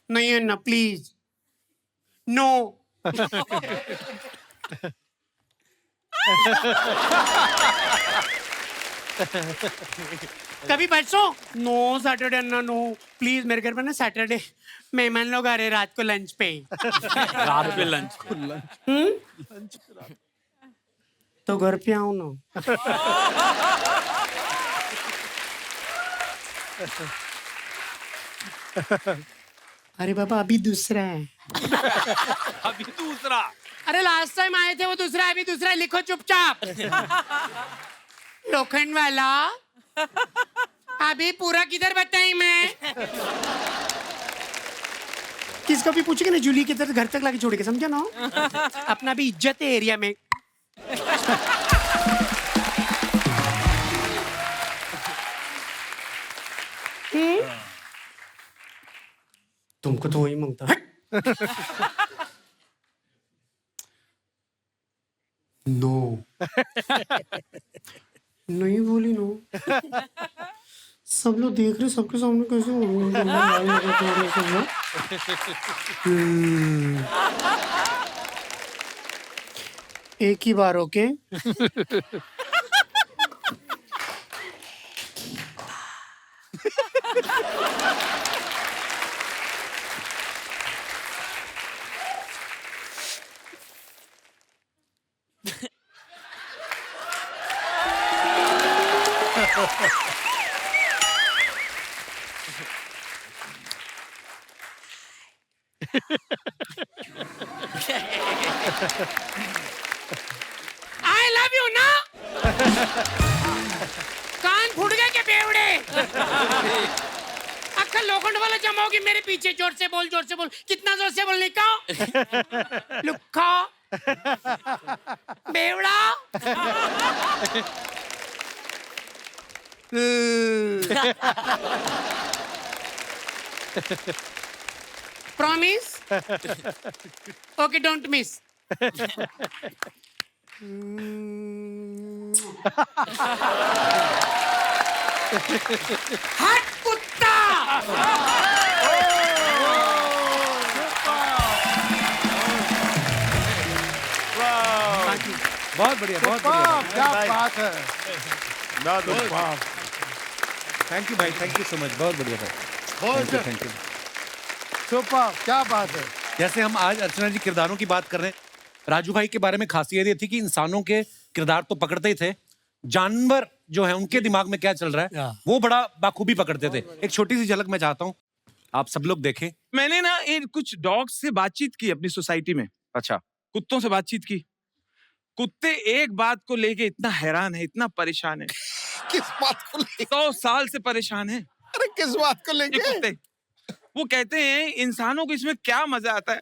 नहीं है ना प्लीज नो कभी परसों नो सैटरडे ना नो प्लीज मेरे घर पर ना सैटरडे मेहमान लोग आ रहे रात को लंच पे रात पे लंच तो घर पे आऊं ना अरे बाबा अभी दूसरा है अभी दूसरा अरे लास्ट टाइम आए थे वो दूसरा है, अभी दूसरा है, लिखो चुपचाप लोखंड वाला अभी पूरा किधर बताई मैं किसका भी पूछेगा ना जूली की तरह घर तक लाके छोड़ेगा समझा ना अपना भी इज्जत है एरिया में तुमको तो वही मांगता है नो नहीं बोली नो सब लोग देख रहे, सबके सामने कैसे हो रहा है? एक ही बार ओके। आई लव यू ना। कान फूट गए क्या बेवड़े? अक्कल लोखंड वाला जमा होगी मेरे पीछे। जोर से बोल, जोर से बोल। कितना जोर से बोलने का? लुक्खा बेवड़ा। प्रॉमिस? Okay, don't miss. हट कुत्ता। बहुत बढ़िया, बहुत वाह, बढ़िया। क्या बात है। थैंक यू भाई, थैंक यू सो मच, बहुत बढ़िया भाई। Thank you. सुपर, क्या बात है। जैसे हम आज अर्चना जी किरदारों की बात कर रहे हैं, राजू भाई के बारे में खासियत ये थी कि इंसानों के किरदार तो पकड़ते ही थे, जानवर जो है उनके दिमाग में क्या चल रहा है वो बड़ा बाखूबी पकड़ते थे। एक छोटी सी झलक मैं चाहता हूँ आप सब लोग देखें। मैंने ना इन कुछ डॉग्स से बातचीत की अपनी सोसाइटी में। अच्छा, कुत्तों से बातचीत की। कुत्ते एक बात को लेके इतना हैरान है, इतना परेशान है। किस बात को लेके? 100 साल से परेशान है अरे किस बात को ये लेके? कुत्ते। वो कहते हैं इंसानों को इसमें क्या मजा आता है।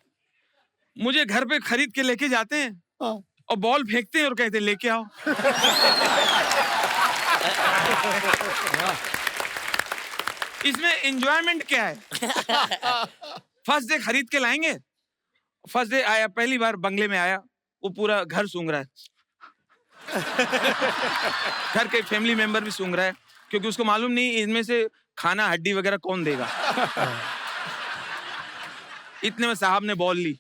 मुझे घर पे खरीद के लेके जाते हैं और बॉल फेंकते हैं और कहते हैं लेके आओ। इसमें एंजॉयमेंट क्या है? फर्स्ट डे खरीद के लाएंगे। फर्स्ट डे आया, पहली बार बंगले में आया, वो पूरा घर सूंघ रहा है। घर के फैमिली मेंबर भी सूंघ रहा है क्योंकि उसको मालूम नहीं इनमें से खाना हड्डी वगैरह कौन देगा। इतने में साहब ने बॉल ली,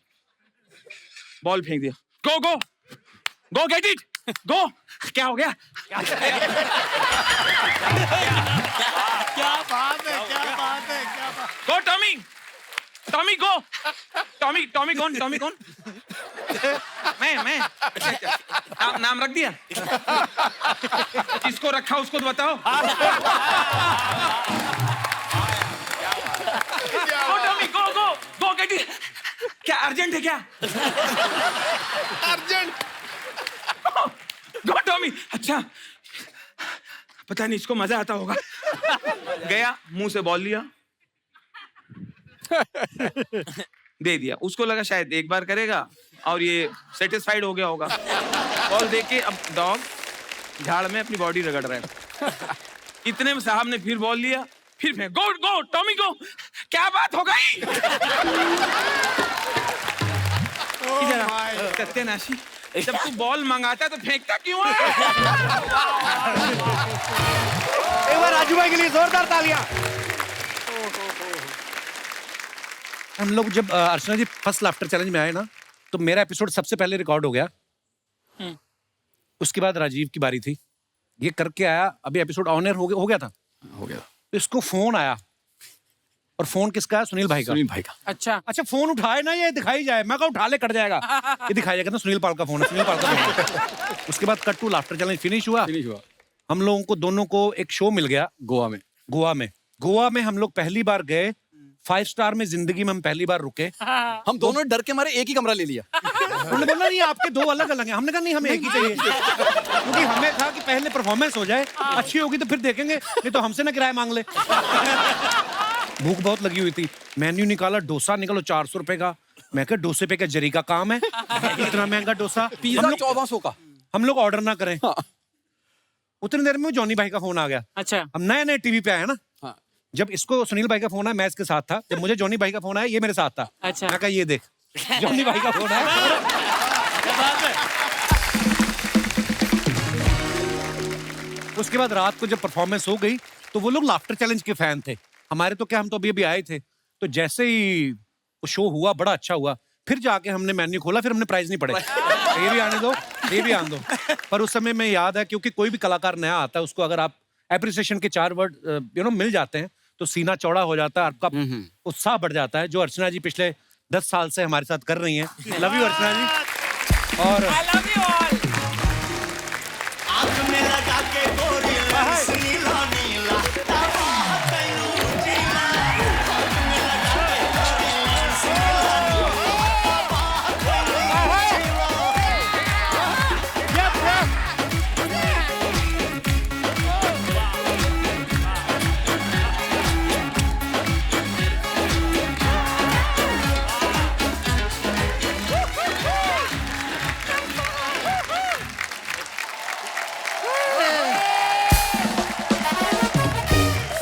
बॉल फेंक दिया। गो गो गो, गेट इट, गो। क्या हो गया? क्या बात है, क्या बात है, क्या बात। गो टॉमी, टॉमी गो। टॉमी, टॉमी कौन? टॉमी कौन? मैं नाम रख दिया। किसको रखा उसको तो बताओ। Go Tommy, go go go, get it. क्या अर्जेंट है क्या? अर्जेंट। Go Tommy. अच्छा, पता नहीं इसको मजा आता होगा। गया, मुंह से बॉल लिया, दे दिया। उसको लगा शायद एक बार करेगा और ये सेटिस्फाइड हो गया होगा। बॉल दे के अब डॉग झाड़ में अपनी बॉडी रगड़ रहा है। इतने में साहब ने फिर बॉल लिया, फिर फेंक। गो गो टॉमी गो। क्या बात हो गई? सत्यानाशी, जब तू बॉल मंगाता तो फेंकता क्यों है? एक बार राजू भाई के लिए जोरदार तालियां। हम लोग जब अर्चना जी फर्स्ट लाफ्टर चैलेंज में आए ना, तो मेरा एपिसोड सबसे पहले रिकॉर्ड हो गया। उसके बाद राजीव की बारी थी, ये करके आया। अभी एपिसोड ऑन एयर हो गया था। तो इसको फोन आया, और फोन किसका है? सुनील भाई का। सुनील भाई का। अच्छा, फोन उठाए ना, ये दिखाई जाए। मैं कहा उठा ले, कट जाएगा। ये दिखाई जाएगा ना, सुनील पाल का फोन है, सुनील पाल का फोन है। उसके बाद cut to laughter challenge finish हुआ। हम लोगों को दोनों को एक शो मिल गया गोवा में हम लोग पहली बार गए। 5 स्टार में जिंदगी में हम पहली बार रुके। हम दोनों डर के मारे एक ही कमरा ले लिया। उन्होंने बोला नहीं आपके 2 अलग अलग हैं। हमने कहा नहीं, हमें एक ही चाहिए, क्योंकि हमें था कि पहले परफॉर्मेंस हो जाए, अच्छी होगी तो फिर देखेंगे, नहीं तो हमसे ना किराया मांग ले। भूख बहुत लगी हुई थी। मेन्यू निकाला, डोसा निकालो 400 रुपए का। मैं कहा डोसे पे क्या जरी का काम है, इतना महंगा डोसा। पिज्जा 1400 का। हम लोग ऑर्डर ना करें। उतनी देर में जॉनी भाई का फोन आ गया। अच्छा, हम नए नए टीवी पे आए ना। जब इसको सुनील भाई का फोन आया, मैं इसके साथ था। जब मुझे जॉनी भाई का फोन आया, ये मेरे साथ था। अच्छा। मैं कहा ये देख, जॉनी भाई का फोन आया। उसके बाद रात को जब परफॉर्मेंस हो गई, तो तो वो लोग लाफ्टर चैलेंज के फैन थे। हमारे तो क्या, हम तो अभी अभी आए थे, तो जैसे ही वो शो हुआ बड़ा अच्छा हुआ, फिर जाके हमने मेन्यू खोला, फिर हमने प्राइस नहीं पढ़े। ये भी आने दो, ये भी आने दो। पर उस समय में याद है, क्योंकि कोई भी कलाकार नया आता है, उसको अगर आप एप्रिसिएशन के 4 वर्ड मिल जाते हैं तो सीना चौड़ा हो जाता है, आपका उत्साह बढ़ जाता है, जो अर्चना जी पिछले 10 साल से हमारे साथ कर रही हैं। लव यू अर्चना जी। और I love you all.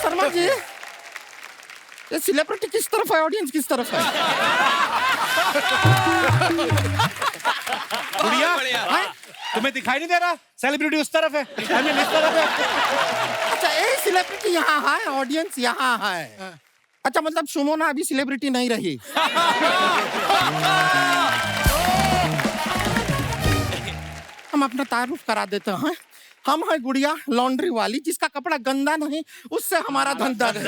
Sharma ji, ये सेलिब्रिटी किस तरफ है, ऑडियंस किस तरफ है? गुड़िया, तुम्हें दिखाई नहीं दे रहा? सेलिब्रिटी उस तरफ है, I mean, इस तरफ है। अच्छा, ये सेलिब्रिटी यहाँ है, ऑडियंस यहाँ है। अच्छा, मतलब सुमोना अभी सेलिब्रिटी नहीं रही। हम अपना तारुफ करा देते हैं। हम है गुड़िया, लॉन्ड्री वाली, जिसका कपड़ा गंदा नहीं, उससे हमारा धंधा नहीं।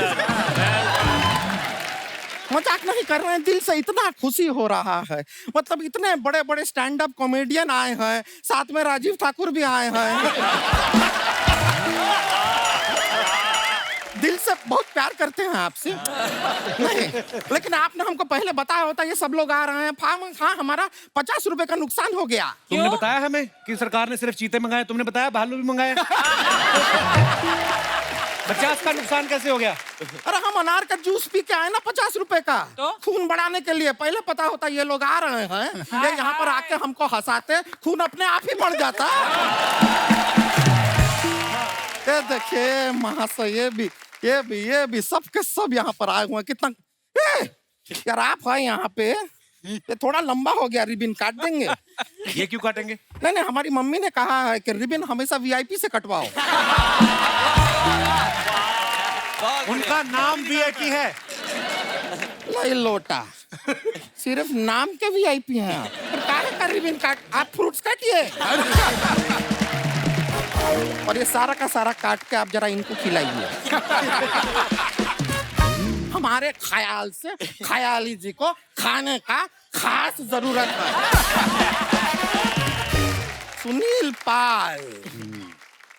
मजाक नहीं कर रहे हैं, दिल से इतना खुशी हो रहा है। मतलब इतने बड़े बड़े स्टैंड अप कॉमेडियन आए हैं, साथ में राजीव ठाकुर भी आए हैं। दिल से बहुत प्यार करते हैं आपसे। नहीं, लेकिन आपने हमको पहले बताया होता ये सब लोग आ रहे हैं, हाँ हमारा 50 रुपए का नुकसान हो गया। तुमने बताया हमें कि सरकार ने सिर्फ चीते मंगाए, तुमने बताया भालू भी मंगाए। 50 का नुकसान कैसे हो गया? अरे हम अनार का जूस पी के आए ना 50 रुपए का, तो खून बढ़ाने के लिए। पहले पता होता ये लोग आ रहे हैं, ये यहाँ पर आके हमको हंसाते, खून अपने आप ही बढ़ जाता। ये देखिए महाशय, ये भी सब के सब यहाँ पर आए हुए हैं। कितना यार आप है यहाँ पे, ये थोड़ा लंबा हो गया, रिबिन काट देंगे। ये क्यों काटेंगे? नहीं, हमारी मम्मी ने कहा है कि रिबिन हमेशा वीआईपी से कटवाओ। उनका नाम वीआईपी है। लाई लोटा, सिर्फ नाम के वीआईपी हैं आप। फिर काहे का रिबिन काट, आप फ्रूट्स काटिए। और ये सारा का सारा काट के आप जरा इनको खिलाइए। हमारे ख्याल से ख्याली जी को खाने का खास जरूरत है। सुनील पाल,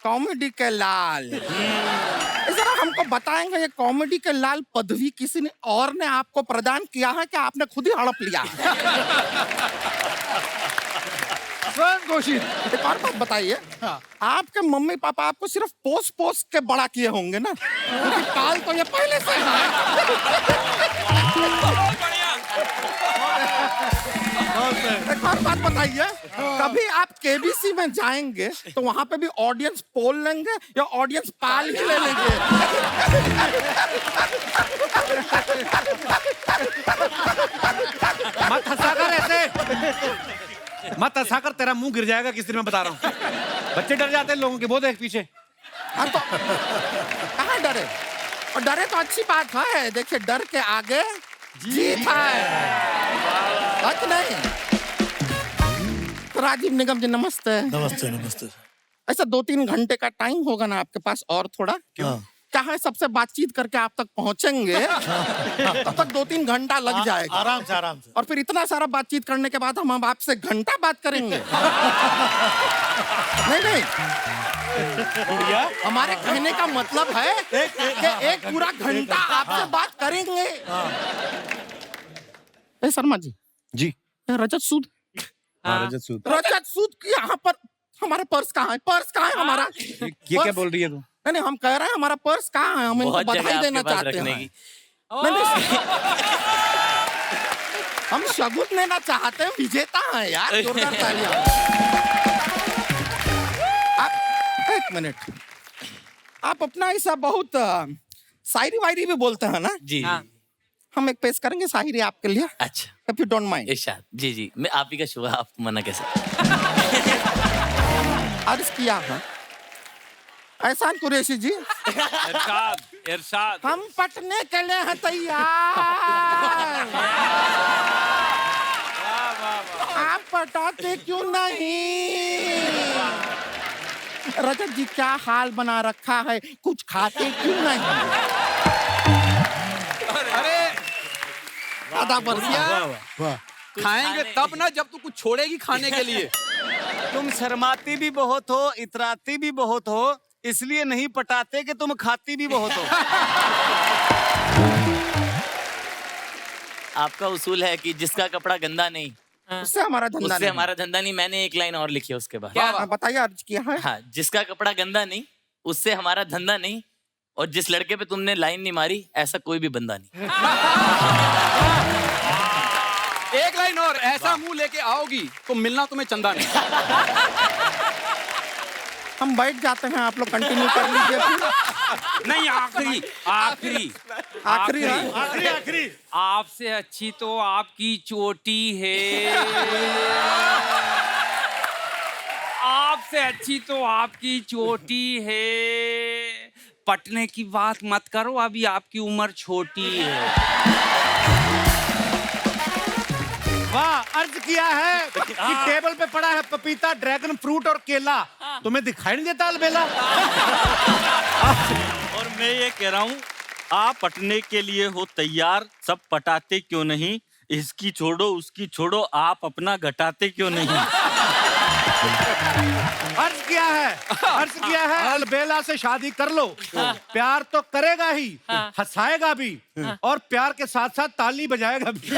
कॉमेडी के लाल, जरा हमको बताएंगे ये कॉमेडी के लाल पदवी किसी ने और ने आपको प्रदान किया है कि आपने खुद ही हड़प लिया? एक और बात बताइए, आपके मम्मी पापा आपको सिर्फ पोस के बड़ा किए होंगे ना, क्योंकि काल तो ये पहले से है। एक और बात बताइए, कभी आप केबीसी में जाएंगे तो वहां पे भी ऑडियंस पोल लेंगे या ऑडियंस पाल ही ले लेंगे? मत हंसा कर ऐसे, मत हंसा कर, तेरा मुंह गिर जाएगा किस दिन मैं बता रहा हूँ। बच्चे डर जाते हैं लोगों के, वो देख पीछे। हाँ तो कहाँ डरे? और डरे तो अच्छी बात है, देखिए डर के आगे जीत है, बात नहीं। तो राजीव निगम जी नमस्ते। नमस्ते। ऐसा 2-3 घंटे का टाइम होगा ना आपके पास और थोड़ा? क्यों? क्या है, सबसे बातचीत करके आप तक पहुंचेंगे तब तक 2-3 घंटा लग जाएगा। आराम से। और फिर इतना सारा बातचीत करने के बाद हम आपसे घंटा बात करेंगे। नहीं, हमारे कहने का मतलब है कि एक पूरा घंटा आपसे बात करेंगे। शर्मा जी, रजत सूद, रजत सूद की यहाँ पर हमारे पर्स कहाँ है? पर्स कहाँ है हमारा? ये क्या बोल रही है तू? नहीं, हम कह रहे हैं हमारा पर्स कहाँ है, हम इनको बधाई देना चाहते हैं। हम शगुन लेना चाहते हैं, विजेता हैं यार, जोरदार तालियां। आप एक मिनट, आप अपना ऐसा बहुत शायरी वायरी भी बोलते हैं ना? जी। हम एक पेश करेंगे शायरी आपके लिए। अच्छा, इफ यू डोंट माइंड। इरशाद। जी, मैं आप ही का शुभ, आप मना कैसे? अर्ज किया है एहसान कुरैशी जी, इरशाद इरशाद। हम पटने के लिए हैं तैयार। आप पटाते क्यों नहीं? रजत जी क्या हाल बना रखा है, कुछ खाते क्यों नहीं? अरे आधा बरसिया खाएंगे तब ना जब तू कुछ छोड़ेगी खाने के लिए। तुम शर्माती भी बहुत हो, इतराती भी बहुत हो, इसलिए नहीं पटाते कि तुम खाती भी बहुत हो। आपका उसूल है कि जिसका कपड़ा गंदा नहीं उससे हमारा धंधा उससे नहीं। हमारा धंधा नहीं। मैंने एक लाइन और लिखी है उसके बाद। क्या बताइए, अर्ज किया है। हाँ, जिसका कपड़ा गंदा नहीं उससे हमारा धंधा नहीं, और जिस लड़के पे तुमने लाइन नहीं मारी ऐसा कोई भी बंदा नहीं। एक लाइन और, ऐसा मुंह लेके आओगी तो मिलना तुम्हें चंदा नहीं। हम बैठ जाते हैं, आप लोग कंटिन्यू कर लीजिए फिर। नहीं, आखिरी आखिरी आखिरी आखिरी आपसे अच्छी तो आपकी चोटी है। आपसे अच्छी तो आपकी चोटी है। पटने की बात मत करो, अभी आपकी उम्र छोटी है। वाह, अर्ज किया है कि टेबल पे पड़ा है पपीता, ड्रैगन फ्रूट और केला, तुम्हें दिखाई नहीं देता अलबेला? और मैं ये कह रहा हूँ, आप पटने के लिए हो तैयार, सब पटाते क्यों नहीं? इसकी छोड़ो उसकी छोड़ो, आप अपना घटाते क्यों नहीं? अर्ज किया है अलबेला से शादी कर लो। प्यार तो करेगा ही, हंसाएगा भी, और प्यार के साथ साथ ताली बजाएगा भी।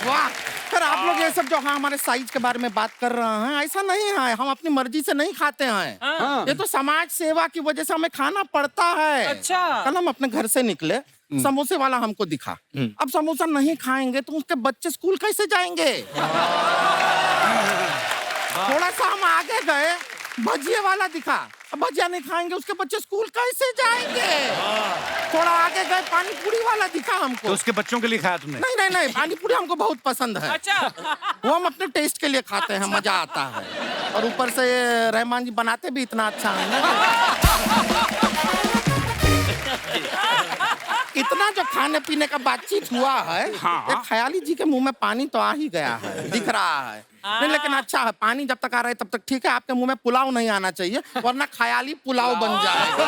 वाह, फिर आप लोग ये सब जो हाँ हमारे साइज के बारे में बात कर रहे हैं, ऐसा नहीं है, हम अपनी मर्जी से नहीं खाते हैं। ये तो समाज सेवा की वजह से हमें खाना पड़ता है। अच्छा। कल हम अपने घर से निकले, समोसे वाला हमको दिखा, अब समोसा नहीं खाएंगे तो उसके बच्चे स्कूल कैसे जाएंगे? थोड़ा सा हम आगे गए, भजिए वाला दिखा, अब भजिया नहीं खाएंगे उसके बच्चे स्कूल कैसे जाएंगे? थोड़ा आगे गए, पानी पूरी वाला दिखा हमको, तो उसके बच्चों के लिए खाया तुमने? नहीं नहीं नहीं, पानी पूरी हमको बहुत पसंद है। अच्छा। वो हम अपने टेस्ट के लिए खाते हैं, मजा आता है, और ऊपर से रहमान जी बनाते भी इतना अच्छा है ना। इतना जो खाने पीने का बातचीत हुआ है, एक ख्याली जी के मुंह में पानी तो आ ही गया है, दिख रहा है। नहीं, लेकिन अच्छा है, पानी जब तक आ रहा है तब तक ठीक है, आपके मुंह में पुलाव नहीं आना चाहिए, वरना ख्याली पुलाव बन जाएगा।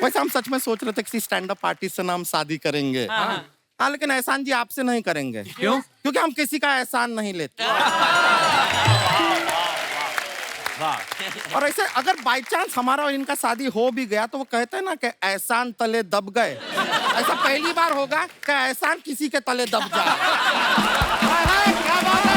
वैसे हम सच में सोच रहे थे किसी स्टैंड अप आर्टिस्ट से ना हम शादी करेंगे। हाँ, लेकिन एहसान जी आपसे नहीं करेंगे। क्यों? क्योंकि हम किसी का एहसान नहीं लेते। और ऐसे अगर बाई चांस हमारा और इनका शादी हो भी गया तो वो कहते हैं ना कि एहसान तले दब गए, ऐसा पहली बार होगा कि एहसान किसी के तले दब जाए। क्या बात है?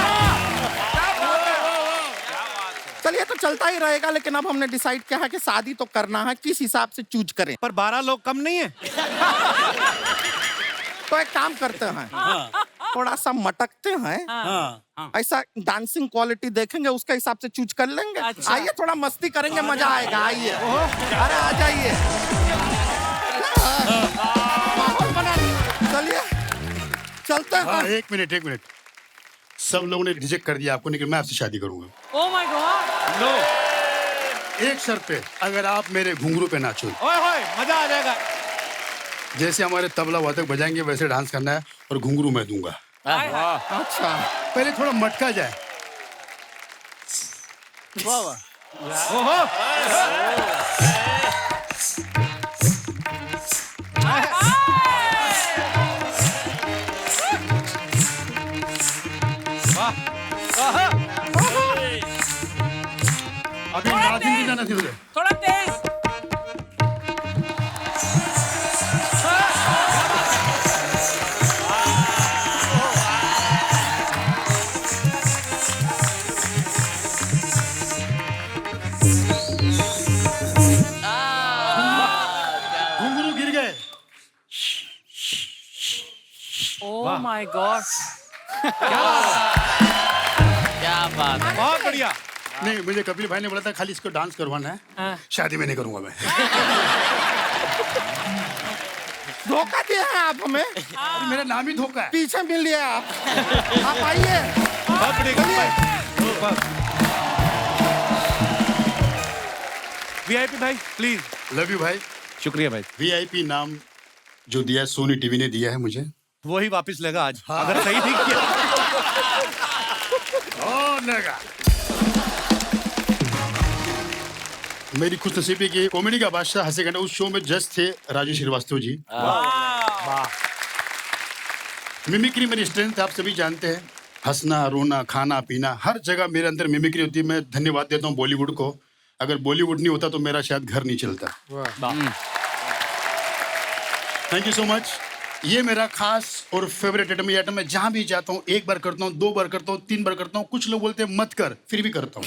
चलिए, तो चलता ही रहेगा, लेकिन अब हमने डिसाइड किया है कि शादी तो करना है, किस हिसाब से चूज करें। पर 12 लोग कम नहीं है? तो एक काम करते हैं, थोड़ा सा मटकते हैं, ऐसा डांसिंग क्वालिटी देखेंगे, उसके हिसाब से चूज कर लेंगे। अच्छा। आइए, थोड़ा मस्ती करेंगे, मजा आएगा। आइए, अरे आ जाइए, माहौल बना, चलिए चलते हैं। एक मिनट, सब लोगों ने रिजेक्ट कर दिया आपको, लेकिन मैं आपसे शादी करूंगा। Oh my God. नो, एक शर्त पे, अगर आप मेरे घुंघरू पे नाचो। ओए होए, मजा आ जाएगा। जैसे हमारे तबला वादक बजाएंगे वैसे डांस करना है, और घुंघरू मैं दूंगा। अच्छा, पहले थोड़ा मटका जाए। ओहो, अभी नाचिंग की जाना चाहिए। थोड़ा तेज। घुंघरू गिर गए। Oh my God. क्या बात है। बहुत बढ़िया। नहीं, मुझे कपिल भाई ने बोला था खाली इसको डांस करवाना है, शादी में नहीं करूंगा मैं। धोखा दिया है आप हमें, मेरा नाम ही धोखा है। पीछे मिलिए आप आइए। बहुत बढ़िया वीआईपी भाई प्लीज। लव यू भाई। शुक्रिया भाई। वीआईपी नाम जो दिया है सोनी टीवी ने दिया है मुझे। वही वापस लेगा आज अगर सही ठीक किया। लगा। मेरी खुशनसीबी की कॉमेडी का बादशाह हंसे गाने उस शो में जज थे राजू श्रीवास्तव जी। मिमिक्री मेरी स्ट्रेंथ आप सभी जानते हैं। हंसना रोना खाना पीना हर जगह मेरे अंदर मिमिक्री होती है। मैं धन्यवाद देता हूँ बॉलीवुड को। अगर बॉलीवुड नहीं होता तो मेरा शायद घर नहीं चलता। Thank you so much. ये मेरा खास और फेवरेट आइटम। ये आइटम मैं जहां भी जाता हूँ 1 बार करता हूँ, 2 बार करता हूँ, 3 बार करता हूँ। कुछ लोग बोलते हैं मत कर, फिर भी करता हूँ।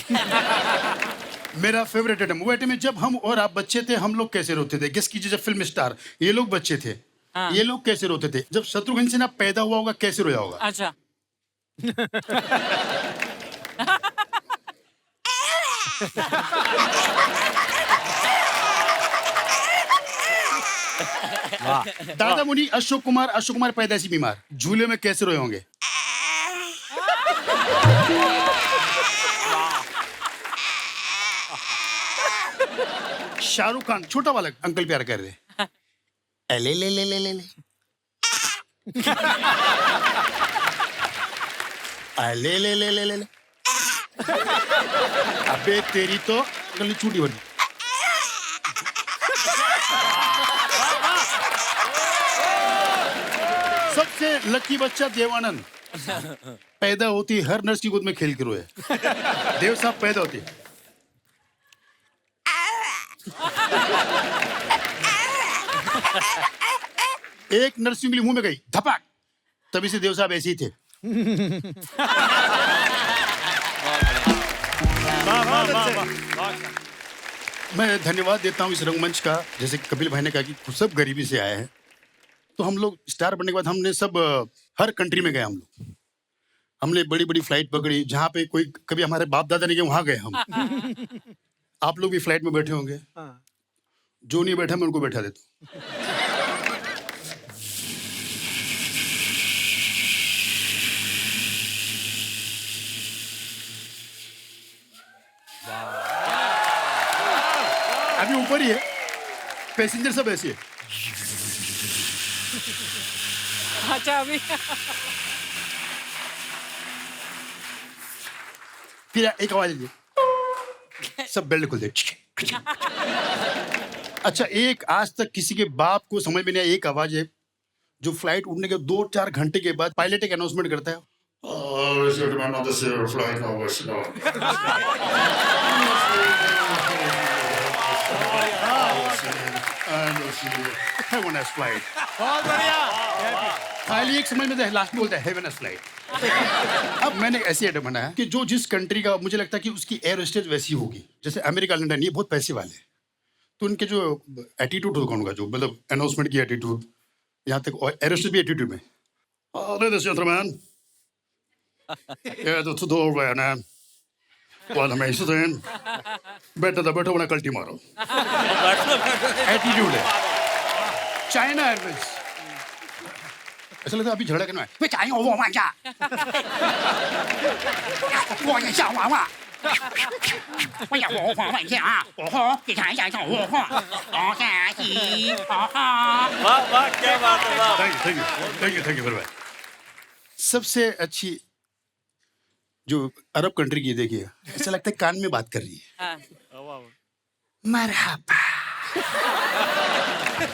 मेरा फेवरेट आइटम वो आइटम है जब हम और आप बच्चे थे हम लोग कैसे रोते थे। गेस कीजिए जब फिल्म स्टार ये लोग बच्चे थे ये लोग कैसे रोते थे। जब शत्रुघ्न सिन्हा पैदा हुआ होगा कैसे रोया होगा। अच्छा दादा मुनि अशोक कुमार पैदाइशी बीमार झूले में कैसे रोए होंगे। शाहरुख खान छोटा बालक अंकल प्यार कर रहे ले ले ले ले ले ले ले ले ले ले ले अबे तेरी तो गली छूटी बनी। सबसे लकी बच्चा देवानंद पैदा होती हर नर्स की गोद में खेल के रोए। देव साहब पैदा होती एक नर्स उंगली मुंह में गई धपाक तभी से देव साहब ऐसे ही थे। मैं धन्यवाद देता हूँ इस रंगमंच का। जैसे कपिल भाई ने कहा कि सब गरीबी से आए हैं तो हम लोग स्टार बनने के बाद हमने सब हर कंट्री में गए। हम लोग हमने बड़ी बड़ी फ्लाइट पकड़ी जहाँ पे कोई कभी हमारे बाप दादा नहीं गए वहां गए हम। आप लोग भी फ्लाइट में बैठे होंगे। जो नहीं बैठा मैं उनको बैठा देता हूँ। अभी ऊपर ही है पैसेंजर सब ऐसे है। अच्छा अभी फिर एक आवाज लीजिए सब बेल्ट खोल दे। अच्छा एक आज तक किसी के बाप को समझ में नहीं आया एक आवाज है जो फ्लाइट उड़ने के 2-4 घंटे के बाद पायलट एक अनाउंसमेंट करता है। बहुत बढ़िया। खाली एक समझ में लास्ट में बोलता है हैव अ नाइस फ्लाइट। अब मैंने ऐसी आइटम बनाया कि जो जिस कंट्री का मुझे लगता है कि उसकी एयर होस्टेस वैसी होगी। जैसे अमेरिका लंदन ये बहुत पैसे वाले तो उनके जो एटीट्यूड होगा उनका जो मतलब अनाउंसमेंट की एटीट्यूड यहाँ तक एयर होस्टेस भी एटीट्यूड में Ladies and gentlemen, to the man, what am I saying? Better the better when I call tomorrow. Attitude है। चाइना एयरवेज ऐसा लगता है अभी झगड़ा करना है। वे चाइना वो मान जा वो ये शाओ वा वो ये वो वा वा या वो हो ये चाइना या वो हो ओ क्या ही वाह वाह क्या बात है वाह। Thank you very much. सबसे अच्छी जो अरब कंट्री की देखिए ऐसा लगता है कान में बात कर रही है। मरहबा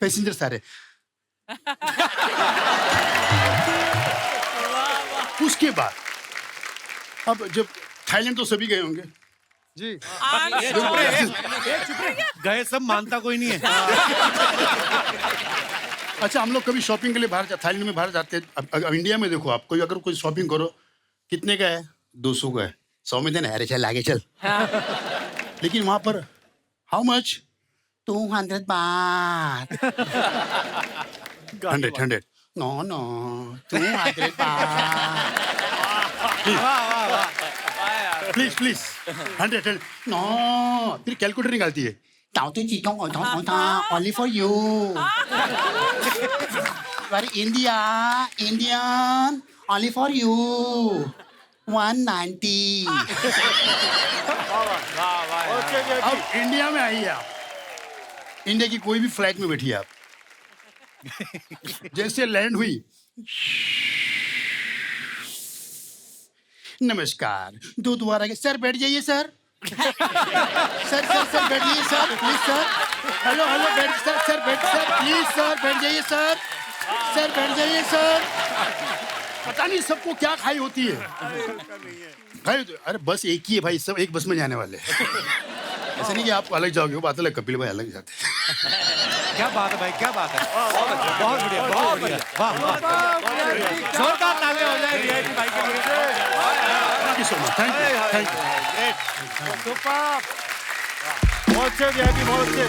पैसेंजर सारे। उसके बाद अब जब थाईलैंड तो सभी गए होंगे जी। गए सब मानता कोई नहीं है। अच्छा हम लोग कभी शॉपिंग के लिए बाहर थाईलैंड में बाहर जाते हैं। अब इंडिया में देखो आप कोई अगर कोई शॉपिंग करो कितने का है 200 का है 100 में देना अरे चल आगे चल। लेकिन वहां पर हाउ मच 200 बात 100 नो 200 बात प्लीज 100 नो फिर कैलकुलेटर निकालती है only for you. Very Indian, only for you. 190. अब इंडिया में आइए आप, इंडिया की कोई भी फ्लाइट में बैठिए आप, जैसे लैंड हुई, नमस्कार, दो दोबारा के सर बैठ जाइए सर, सर बैठ जाइए सर, प्लीज सर, हेलो बैठ सर बैठ सर, प्लीज सर बैठ जाइए सर बैठ जाइए सर। पता नहीं सबको क्या खाई होती है भाई, अरे बस एक ही है भाई, सब एक बस में जाने वाले हैं। ऐसा नहीं कि आप अलग जाओगे, वो बात अलग, कपिल भाई अलग जाते हैं। क्या बात है भाई, क्या बात है, बहुत बढ़िया, बहुत बढ़िया, वाह वाह, जोरदार तालियां हो जाए रियायती भाई के लिए। Thank you so much, thank you. बहुत अच्छे रियायती, बहुत अच्छे।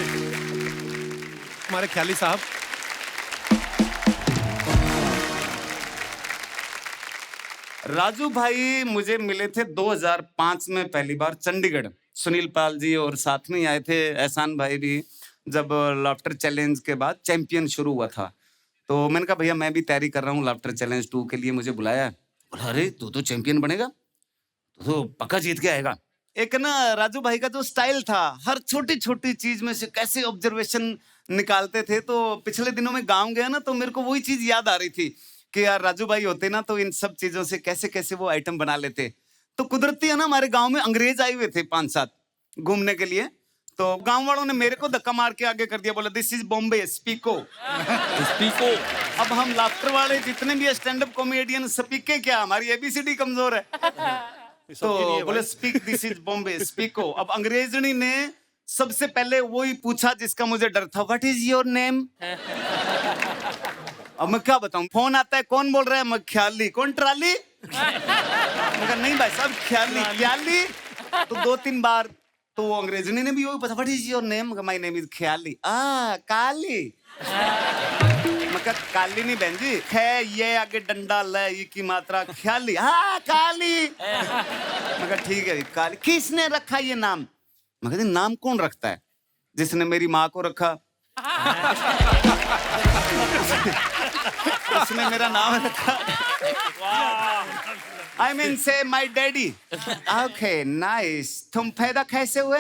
हमारे ख्याली साहब, राजू भाई मुझे मिले थे 2005 में पहली बार चंडीगढ़, सुनील पाल जी और साथ में ही आए थे एहसान भाई भी, जब लाफ्टर चैलेंज के बाद चैंपियन शुरू हुआ था। तो मैंने कहा भैया मैं भी तैयारी कर रहा हूँ लाफ्टर चैलेंज 2 के लिए, मुझे बुलाया। बोला अरे तू तो चैंपियन बनेगा, तू तो पक्का जीत के आएगा। एक ना राजू भाई का जो स्टाइल था, हर छोटी छोटी चीज में से कैसे ऑब्जर्वेशन निकालते थे। तो पिछले दिनों में गाँव गया ना, तो मेरे को वही चीज याद आ रही थी कि यार राजू भाई होते ना तो इन सब चीजों से कैसे कैसे वो आइटम बना लेते। तो कुदरती है ना, हमारे गांव में अंग्रेज आए हुए थे 5-7 घूमने के लिए। तो गांव वालों ने मेरे को धक्का मार के आगे कर दिया, बोला दिस इज बॉम्बे, स्पीको। स्पीको। अब हम लाफ्टर वाले जितने भी स्टैंड अप कॉमेडियन स्पीके क्या, हमारी एबीसीडी कमजोर है। तो बोले स्पीक, दिस इज बॉम्बे, स्पीको। अब अंग्रेजनी ने सबसे पहले वही पूछा जिसका मुझे डर था, व्हाट इज योर नेम। अब मैं क्या बताऊं, फोन आता है, कौन बोल रहा है, मैं ख्याली। कौन ट्राली। मगर नहीं भाई साहब, ख्याली ख्याली। तो 2-3 बार तो वो अंग्रेजनी ने भी वही पूछा, what is your name. My name is Khayali. Kali. मगर काली नहीं बहन जी, खे ये आगे डंडा ले, ये की मात्रा, ख्याली। काली। मगर ठीक है काली। किसने रखा ये नाम। मगर नाम कौन रखता है, जिसने मेरी माँ को रखा उसने मेरा नाम रखा। आई मीन से माई डैडी। Okay nice. तुम पैदा कैसे हुए।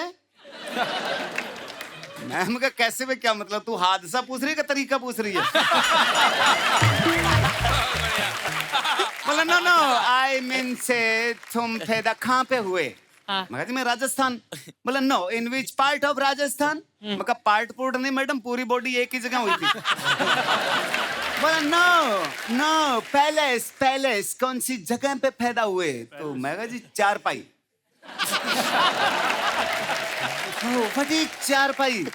मैम का कैसे हुए क्या मतलब, तू हादसा पूछ रही है का तरीका पूछ रही है। बोला नो नो, आई मीन से तुम पैदा कहाँ पे हुए। मगर जी मैं राजस्थान। बोला no, in which part of Rajasthan. मगर पार्ट पोर्ट नहीं मैडम, पूरी बॉडी एक ही जगह हुई थी। बोला नो नो, पैलेस पैलेस, कौन सी जगह पे पैदा हुए। तो मैं कहा जी चारपाई। व्हाट इज चारपाई।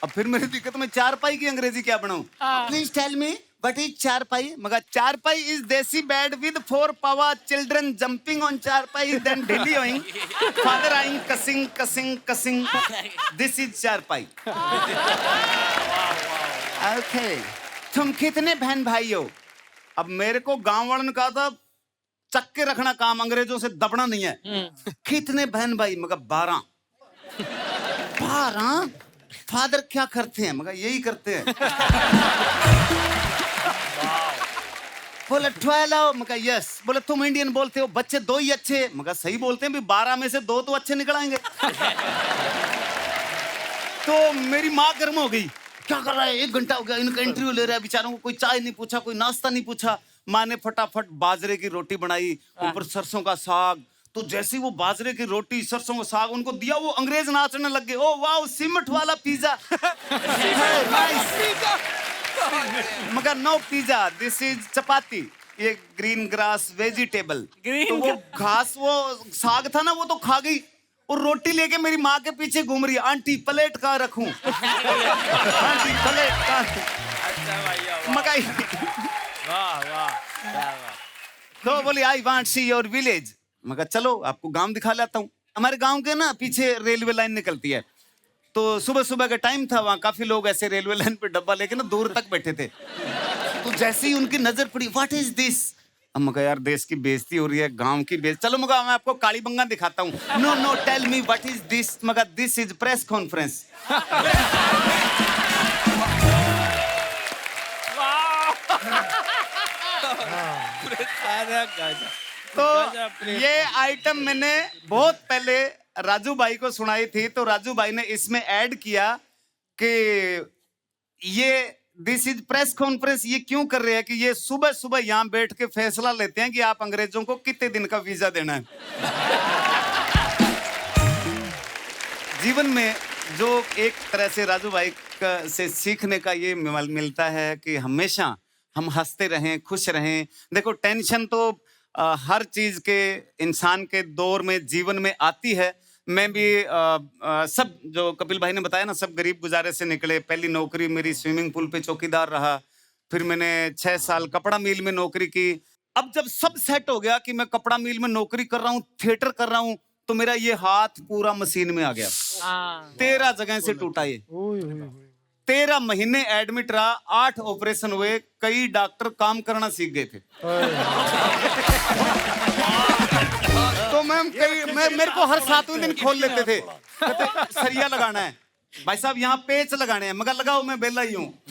अब फिर मेरी दिक्कत, मैं चारपाई की अंग्रेजी क्या बनाऊं। Please tell me what is charpai. मगर charpai is desi bed with 4 power children jumping on charpai then dealing, father eyeing cussing cussing cussing, this is charpai. Okay, तुम कितने बहन भाई हो। अब मेरे को गांव वालों ने कहा था चक्के रखना काम, अंग्रेजों से दबना नहीं है। कितने बहन भाई। मगर 12। फादर क्या करते हैं। मगर यही करते हैं। बोले 12। मगर यस। बोले तुम इंडियन बोलते हो, बच्चे 2 ही अच्छे। मगर सही बोलते हैं भी 12 में से 2 तो अच्छे निकल आएंगे। तो मेरी माँ गर्म हो गई, क्या कर रहा है, 1 घंटा हो गया इनका इंटरव्यू ले रहा है, बेचारों को कोई चाय नहीं पूछा, कोई नाश्ता नहीं पूछा। माँ ने फटाफट बाजरे की रोटी बनाई, ऊपर सरसों का साग। तो जैसे वो बाजरे की रोटी सरसों का साग उनको दिया, वो अंग्रेज नाचने लग गए। ओ वाह, सीमेंट वाला पिज्जा। मगर नो पिज्जा, दिस इज चपाती। ये ग्रीन ग्रास वेजिटेबल। तो वो घास, वो साग था ना, वो तो खा गई और रोटी लेके मेरी माँ के पीछे घूम रही है, आंटी प्लेट कहाँ रखूं। आंटी प्लेट कहाँ। मकाई। तो बोली I want see your village. मगर चलो आपको गांव दिखा लाता हूँ। हमारे गांव के ना पीछे रेलवे लाइन निकलती है। तो सुबह सुबह का टाइम था, वहां काफी लोग ऐसे रेलवे लाइन पे डब्बा लेके ना दूर तक बैठे थे। तो जैसे ही उनकी नजर पड़ी, व्हाट इज दिस। अब मगर यार देश की बेइज्जती हो रही है, गांव की बेइज्जती। चलो मगर मैं आपको काली बंगा दिखाता हूँ। No no tell me what is this, मगर दिस इज प्रेस कॉन्फ्रेंस। तो ये आइटम मैंने बहुत पहले राजू भाई को सुनाई थी, तो राजू भाई ने इसमें ऐड किया कि ये दिस इज प्रेस कॉन्फ्रेंस ये क्यों कर रहे हैं कि ये सुबह सुबह यहाँ बैठ के फैसला लेते हैं कि आप अंग्रेजों को कितने दिन का वीजा देना है। जीवन में जो एक तरह से राजू भाई से सीखने का ये मिलता है कि हमेशा हम हंसते रहें, खुश रहें। देखो टेंशन तो हर चीज के इंसान के दौर में जीवन में आती है। मैं भी सब जो कपिल भाई ने बताया ना, सब गरीब गुजारे से निकले। पहली नौकरी मेरी स्विमिंग पूल पे चौकीदार रहा, फिर मैंने 6 साल कपड़ा मिल में नौकरी की। अब जब सब सेट हो गया कि मैं कपड़ा मिल में नौकरी कर रहा हूँ, थिएटर कर रहा हूँ, तो मेरा ये हाथ पूरा मशीन में आ गया। 13 जगह से टूटा ये। 13 महीने एडमिट रहा, 8 ऑपरेशन हुए, कई डॉक्टर काम करना सीख गए थे। तो मेरे को हर 7वें दिन खोल लेते थे, कहते सरिया लगाना है भाई साहब, यहाँ पेच लगाने हैं, मगर लगाओ मैं बेला ही हूँ।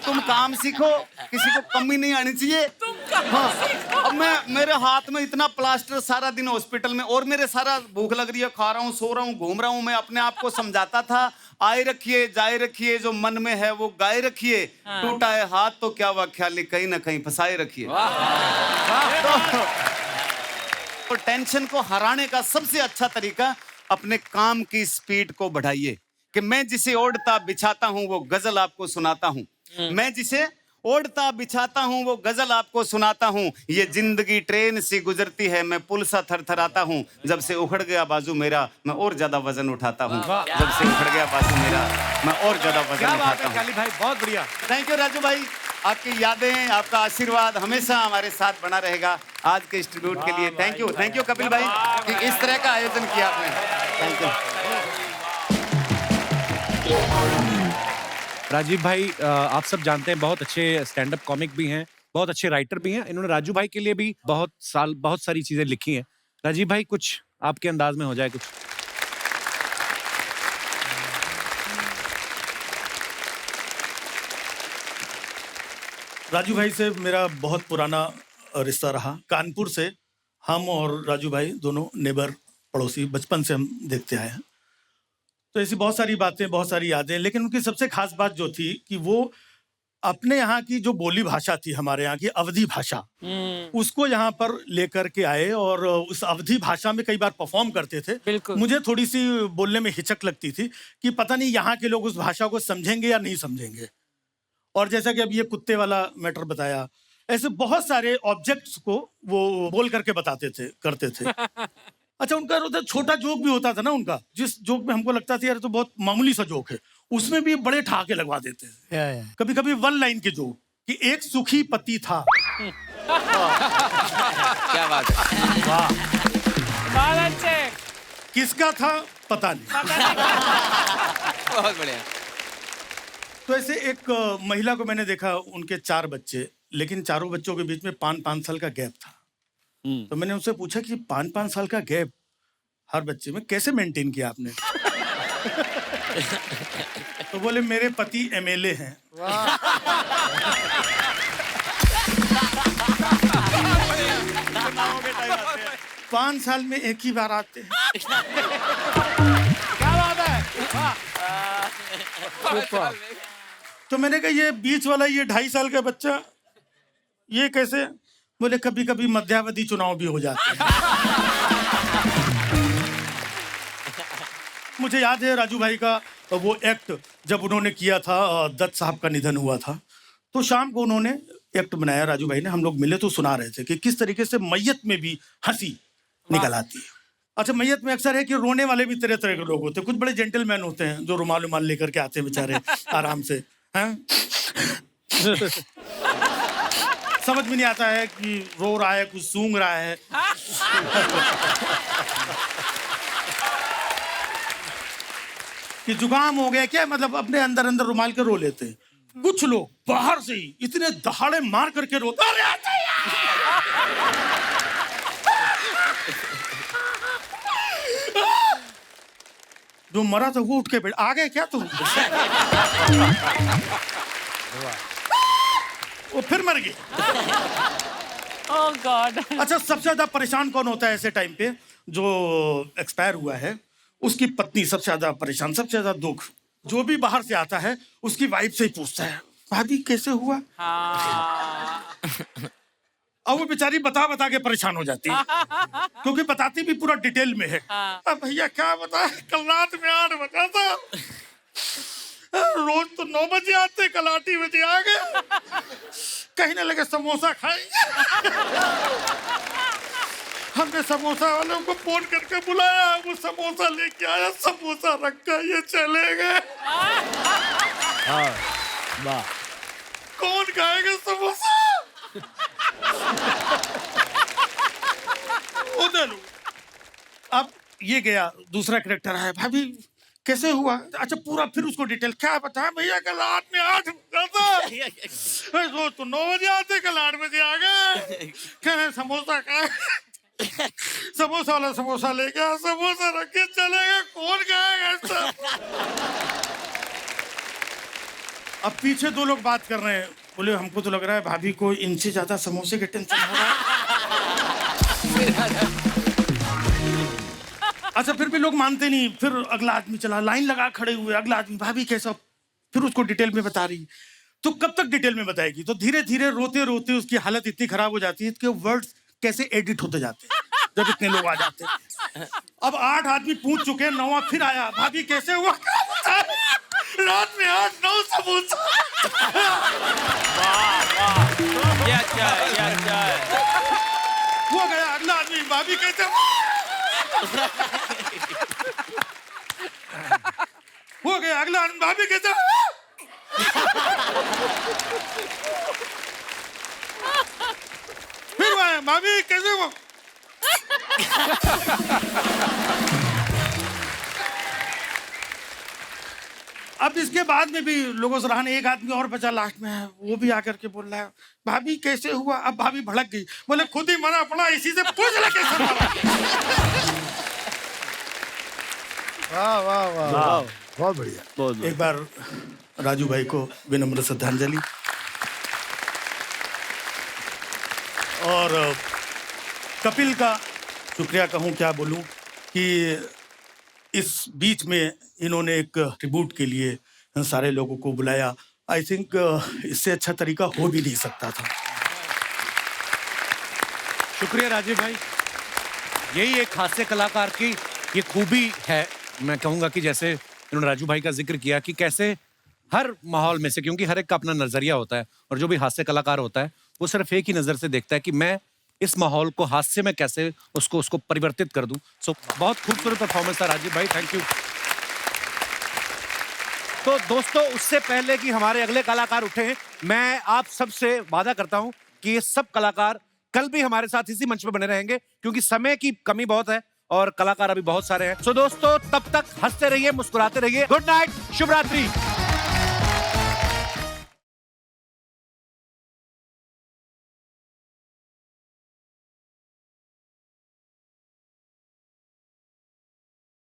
तुम काम सीखो, किसी को कमी नहीं आनी चाहिए। हाँ, अब मेरे हाथ में इतना प्लास्टर, सारा दिन हॉस्पिटल में, और मेरे सारा भूख लग रही है, खा रहा हूँ, सो रहा हूँ, घूम रहा हूँ। मैं अपने आप को समझाता था, आए रखिए जाए रखिए, जो मन में है वो गाए रखिए। टूटा है हाथ तो क्या हुआ, ख्याली कहीं ना कहीं फंसाए रखिए। तो टेंशन को हराने का सबसे अच्छा तरीका, अपने काम की स्पीड को बढ़ाइए। कि मैं जिसे ओढ़ता बिछाता हूं वो गजल आपको सुनाता हूं, मैं जिसे ओढ़ता बिछाता हूं वो गजल आपको सुनाता हूं। ये जिंदगी ट्रेन सी गुजरती है, मैं पुल सा थरथराता हूं। जब से उखड़ गया बाजू मेरा, मैं और ज्यादा वजन उठाता हूं। जब से उखड़ गया बाजू मेरा, मैं और ज्यादा वजन उठाता हूं। भाई बहुत बढ़िया, थैंक यू राजू भाई। आपकी यादें, आपका आशीर्वाद हमेशा हमारे साथ बना रहेगा। आज के इस ट्रिब्यूट के लिए थैंक यू कपिल भाई कि इस तरह का आयोजन किया आपने। Thank you. राजीव भाई, आप सब जानते हैं बहुत अच्छे स्टैंड अप कॉमिक भी हैं, बहुत अच्छे राइटर भी हैं। इन्होंने राजू भाई के लिए भी बहुत सारी चीजें लिखी हैं। राजीव भाई कुछ आपके अंदाज में हो जाए कुछ। राजू भाई से मेरा बहुत पुराना रिश्ता रहा। कानपुर से हम और राजू भाई दोनों नेबर, पड़ोसी, बचपन से हम देखते आए हैं। तो ऐसी बहुत सारी बातें, बहुत सारी यादें, लेकिन उनकी सबसे खास बात जो थी कि वो अपने यहाँ की जो बोली भाषा थी, हमारे यहाँ की अवधी भाषा, उसको यहाँ पर लेकर के आए और उस अवधी भाषा में कई बार परफॉर्म करते थे। मुझे थोड़ी सी बोलने में हिचक लगती थी कि पता नहीं यहाँ के लोग उस भाषा को समझेंगे या नहीं समझेंगे। और जैसा कि अब ये कुत्ते वाला मैटर बताया, ऐसे बहुत सारे ऑब्जेक्ट्स को वो बोल करके बताते थे, करते थे। अच्छा, उनका उधर छोटा जोक भी होता था ना उनका, जिस जोक में हमको लगता था यार तो बहुत मामूली सा जोक है, उसमें भी बड़े ठहाके लगवा देते थे। कभी कभी 1 लाइन के जोक कि एक सुखी पति था। क्या बात है, वाह, बहुत अच्छे। किसका था पता नहीं। बहुत बढ़िया। तो ऐसे एक महिला को मैंने देखा, उनके 4 बच्चे, लेकिन चारों बच्चों के बीच में 5-5 साल का गैप था। तो मैंने उनसे पूछा कि 5-5 साल का गैप हर बच्चे में कैसे मेंटेन किया आपने? तो बोले मेरे पति MLA हैं। 5 साल में एक ही बार आते हैं। क्या बात है। तो मैंने कहा ये बीच वाला, ये 2.5 साल का बच्चा, ये कैसे? बोले कभी कभी मध्यावधि चुनाव भी हो जाते हैं। मुझे याद है राजू भाई का वो एक्ट जब उन्होंने किया था, दत्त साहब का निधन हुआ था, तो शाम को उन्होंने एक्ट बनाया राजू भाई ने। हम लोग मिले तो सुना रहे थे कि किस तरीके से मैयत में भी हंसी निकल आती है। अच्छा, मैयत में अक्सर है कि रोने वाले भी तरह तरह के लोग होते हैं। कुछ बड़े जेंटलमैन होते हैं जो रुमाल उमाल लेकर के आते हैं बेचारे आराम से, हैं? समझ में नहीं आता है कि रो रहा है, कुछ सूंघ रहा है। कि जुकाम हो गया क्या, मतलब अपने अंदर अंदर रुमाल के रो लेते हैं। कुछ लोग बाहर से ही इतने दहाड़े मार करके रोते, अरे आते जो मरा था वो उठ के बैठ आ गए क्या तुम? वो फिर मर गए। Oh God. अच्छा, सबसे ज्यादा परेशान कौन होता है ऐसे टाइम पे? जो एक्सपायर हुआ है उसकी पत्नी सबसे ज्यादा परेशान, सबसे ज्यादा दुख। जो भी बाहर से आता है उसकी वाइफ से ही पूछता है, भाभी कैसे हुआ? अब वो बेचारी बता बता के परेशान हो जाती है, क्योंकि बताती भी पूरा डिटेल में है। अब भैया क्या बताए, कल रात में 8 बजा था, रोज तो 9 बजे आते, कल 8 ही बजे आ गए, कहने लगे समोसा खाएंगे। हमने समोसा वालों को फोन करके बुलाया, वो समोसा लेके आया, समोसा रखा, ये चले गए। कौन खाएगा समोसा? उधर अब ये गया, दूसरा करेक्टर है, भाभी कैसे हुआ? अच्छा, पूरा फिर उसको डिटेल क्या बताया, भैया कल 8 में 8 बजा था, रोज तो 9 बजे आते, कल 8 बजे आ गए, कह समोसा खाए, समोसा वाला समोसा ले गया, समोसा रख के चले गए, कौन खाएगा? अब पीछे 2 लोग बात कर रहे हैं, बोले हमको तो लग रहा है भाभी को इनसे ज्यादा समोसे के टेंशन हो रहा है। अच्छा, फिर भी लोग मानते नहीं, फिर अगला आदमी चला, लाइन लगा खड़े हुए, अगला आदमी, भाभी कैसा? फिर उसको डिटेल में बता रही। तो कब तक डिटेल में बताएगी? तो धीरे धीरे रोते रोते उसकी हालत इतनी खराब हो जाती है कि वर्ड्स कैसे एडिट होते जाते हैं जब इतने लोग आ जाते हैं। अब 8 आदमी पूछ चुके हैं, 9वां फिर आया, भाभी कैसे हुआ? रात में 8-9 समोसा। वो गया अगला आदमी, भाभी कैसे हुआ? वो गया अगला आदमी, भाभी कैसे हुआ? फिर वो आया, भाभी कैसे हुआ? अब इसके बाद में भी लोगों से रहने, एक आदमी और बचा लास्ट में है, वो भी आकर के बोल रहा है, भाभी कैसे हुआ? अब भाभी भड़क गई, बोले खुद ही मरा पड़ा, इसी से पूछ ले कैसे मरा। वाह वाह वाह, बहुत बढ़िया। एक बार राजू भाई को विनम्र श्रद्धांजलि। और कपिल का शुक्रिया कहूँ, क्या बोलूँ कि इस बीच में इन्होंने एक ट्रिब्यूट के लिए सारे लोगों को बुलाया। आई थिंक इससे अच्छा तरीका हो भी नहीं सकता था। शुक्रिया राजीव भाई। यही एक हास्य कलाकार की ये खूबी है। मैं कहूँगा कि जैसे इन्होंने राजू भाई का जिक्र किया कि कैसे हर माहौल में से, क्योंकि हर एक का अपना नजरिया होता है, और जो भी हास्य कलाकार होता है वो सिर्फ एक ही नजर से देखता है कि मैं इस माहौल को हास्य में कैसे उसको परिवर्तित कर दूं। सो बहुत खूबसूरत परफॉर्मेंस था राजीव भाई, थैंक यू। तो दोस्तों, उससे पहले कि हमारे अगले कलाकार उठे, मैं आप सबसे वादा करता हूं कि ये सब कलाकार कल भी हमारे साथ इसी मंच पे बने रहेंगे, क्योंकि समय की कमी बहुत है और कलाकार अभी बहुत सारे हैं। सो दोस्तों, तब तक हंसते रहिए, मुस्कुराते रहिए। गुड नाइट, शुभ रात्रि।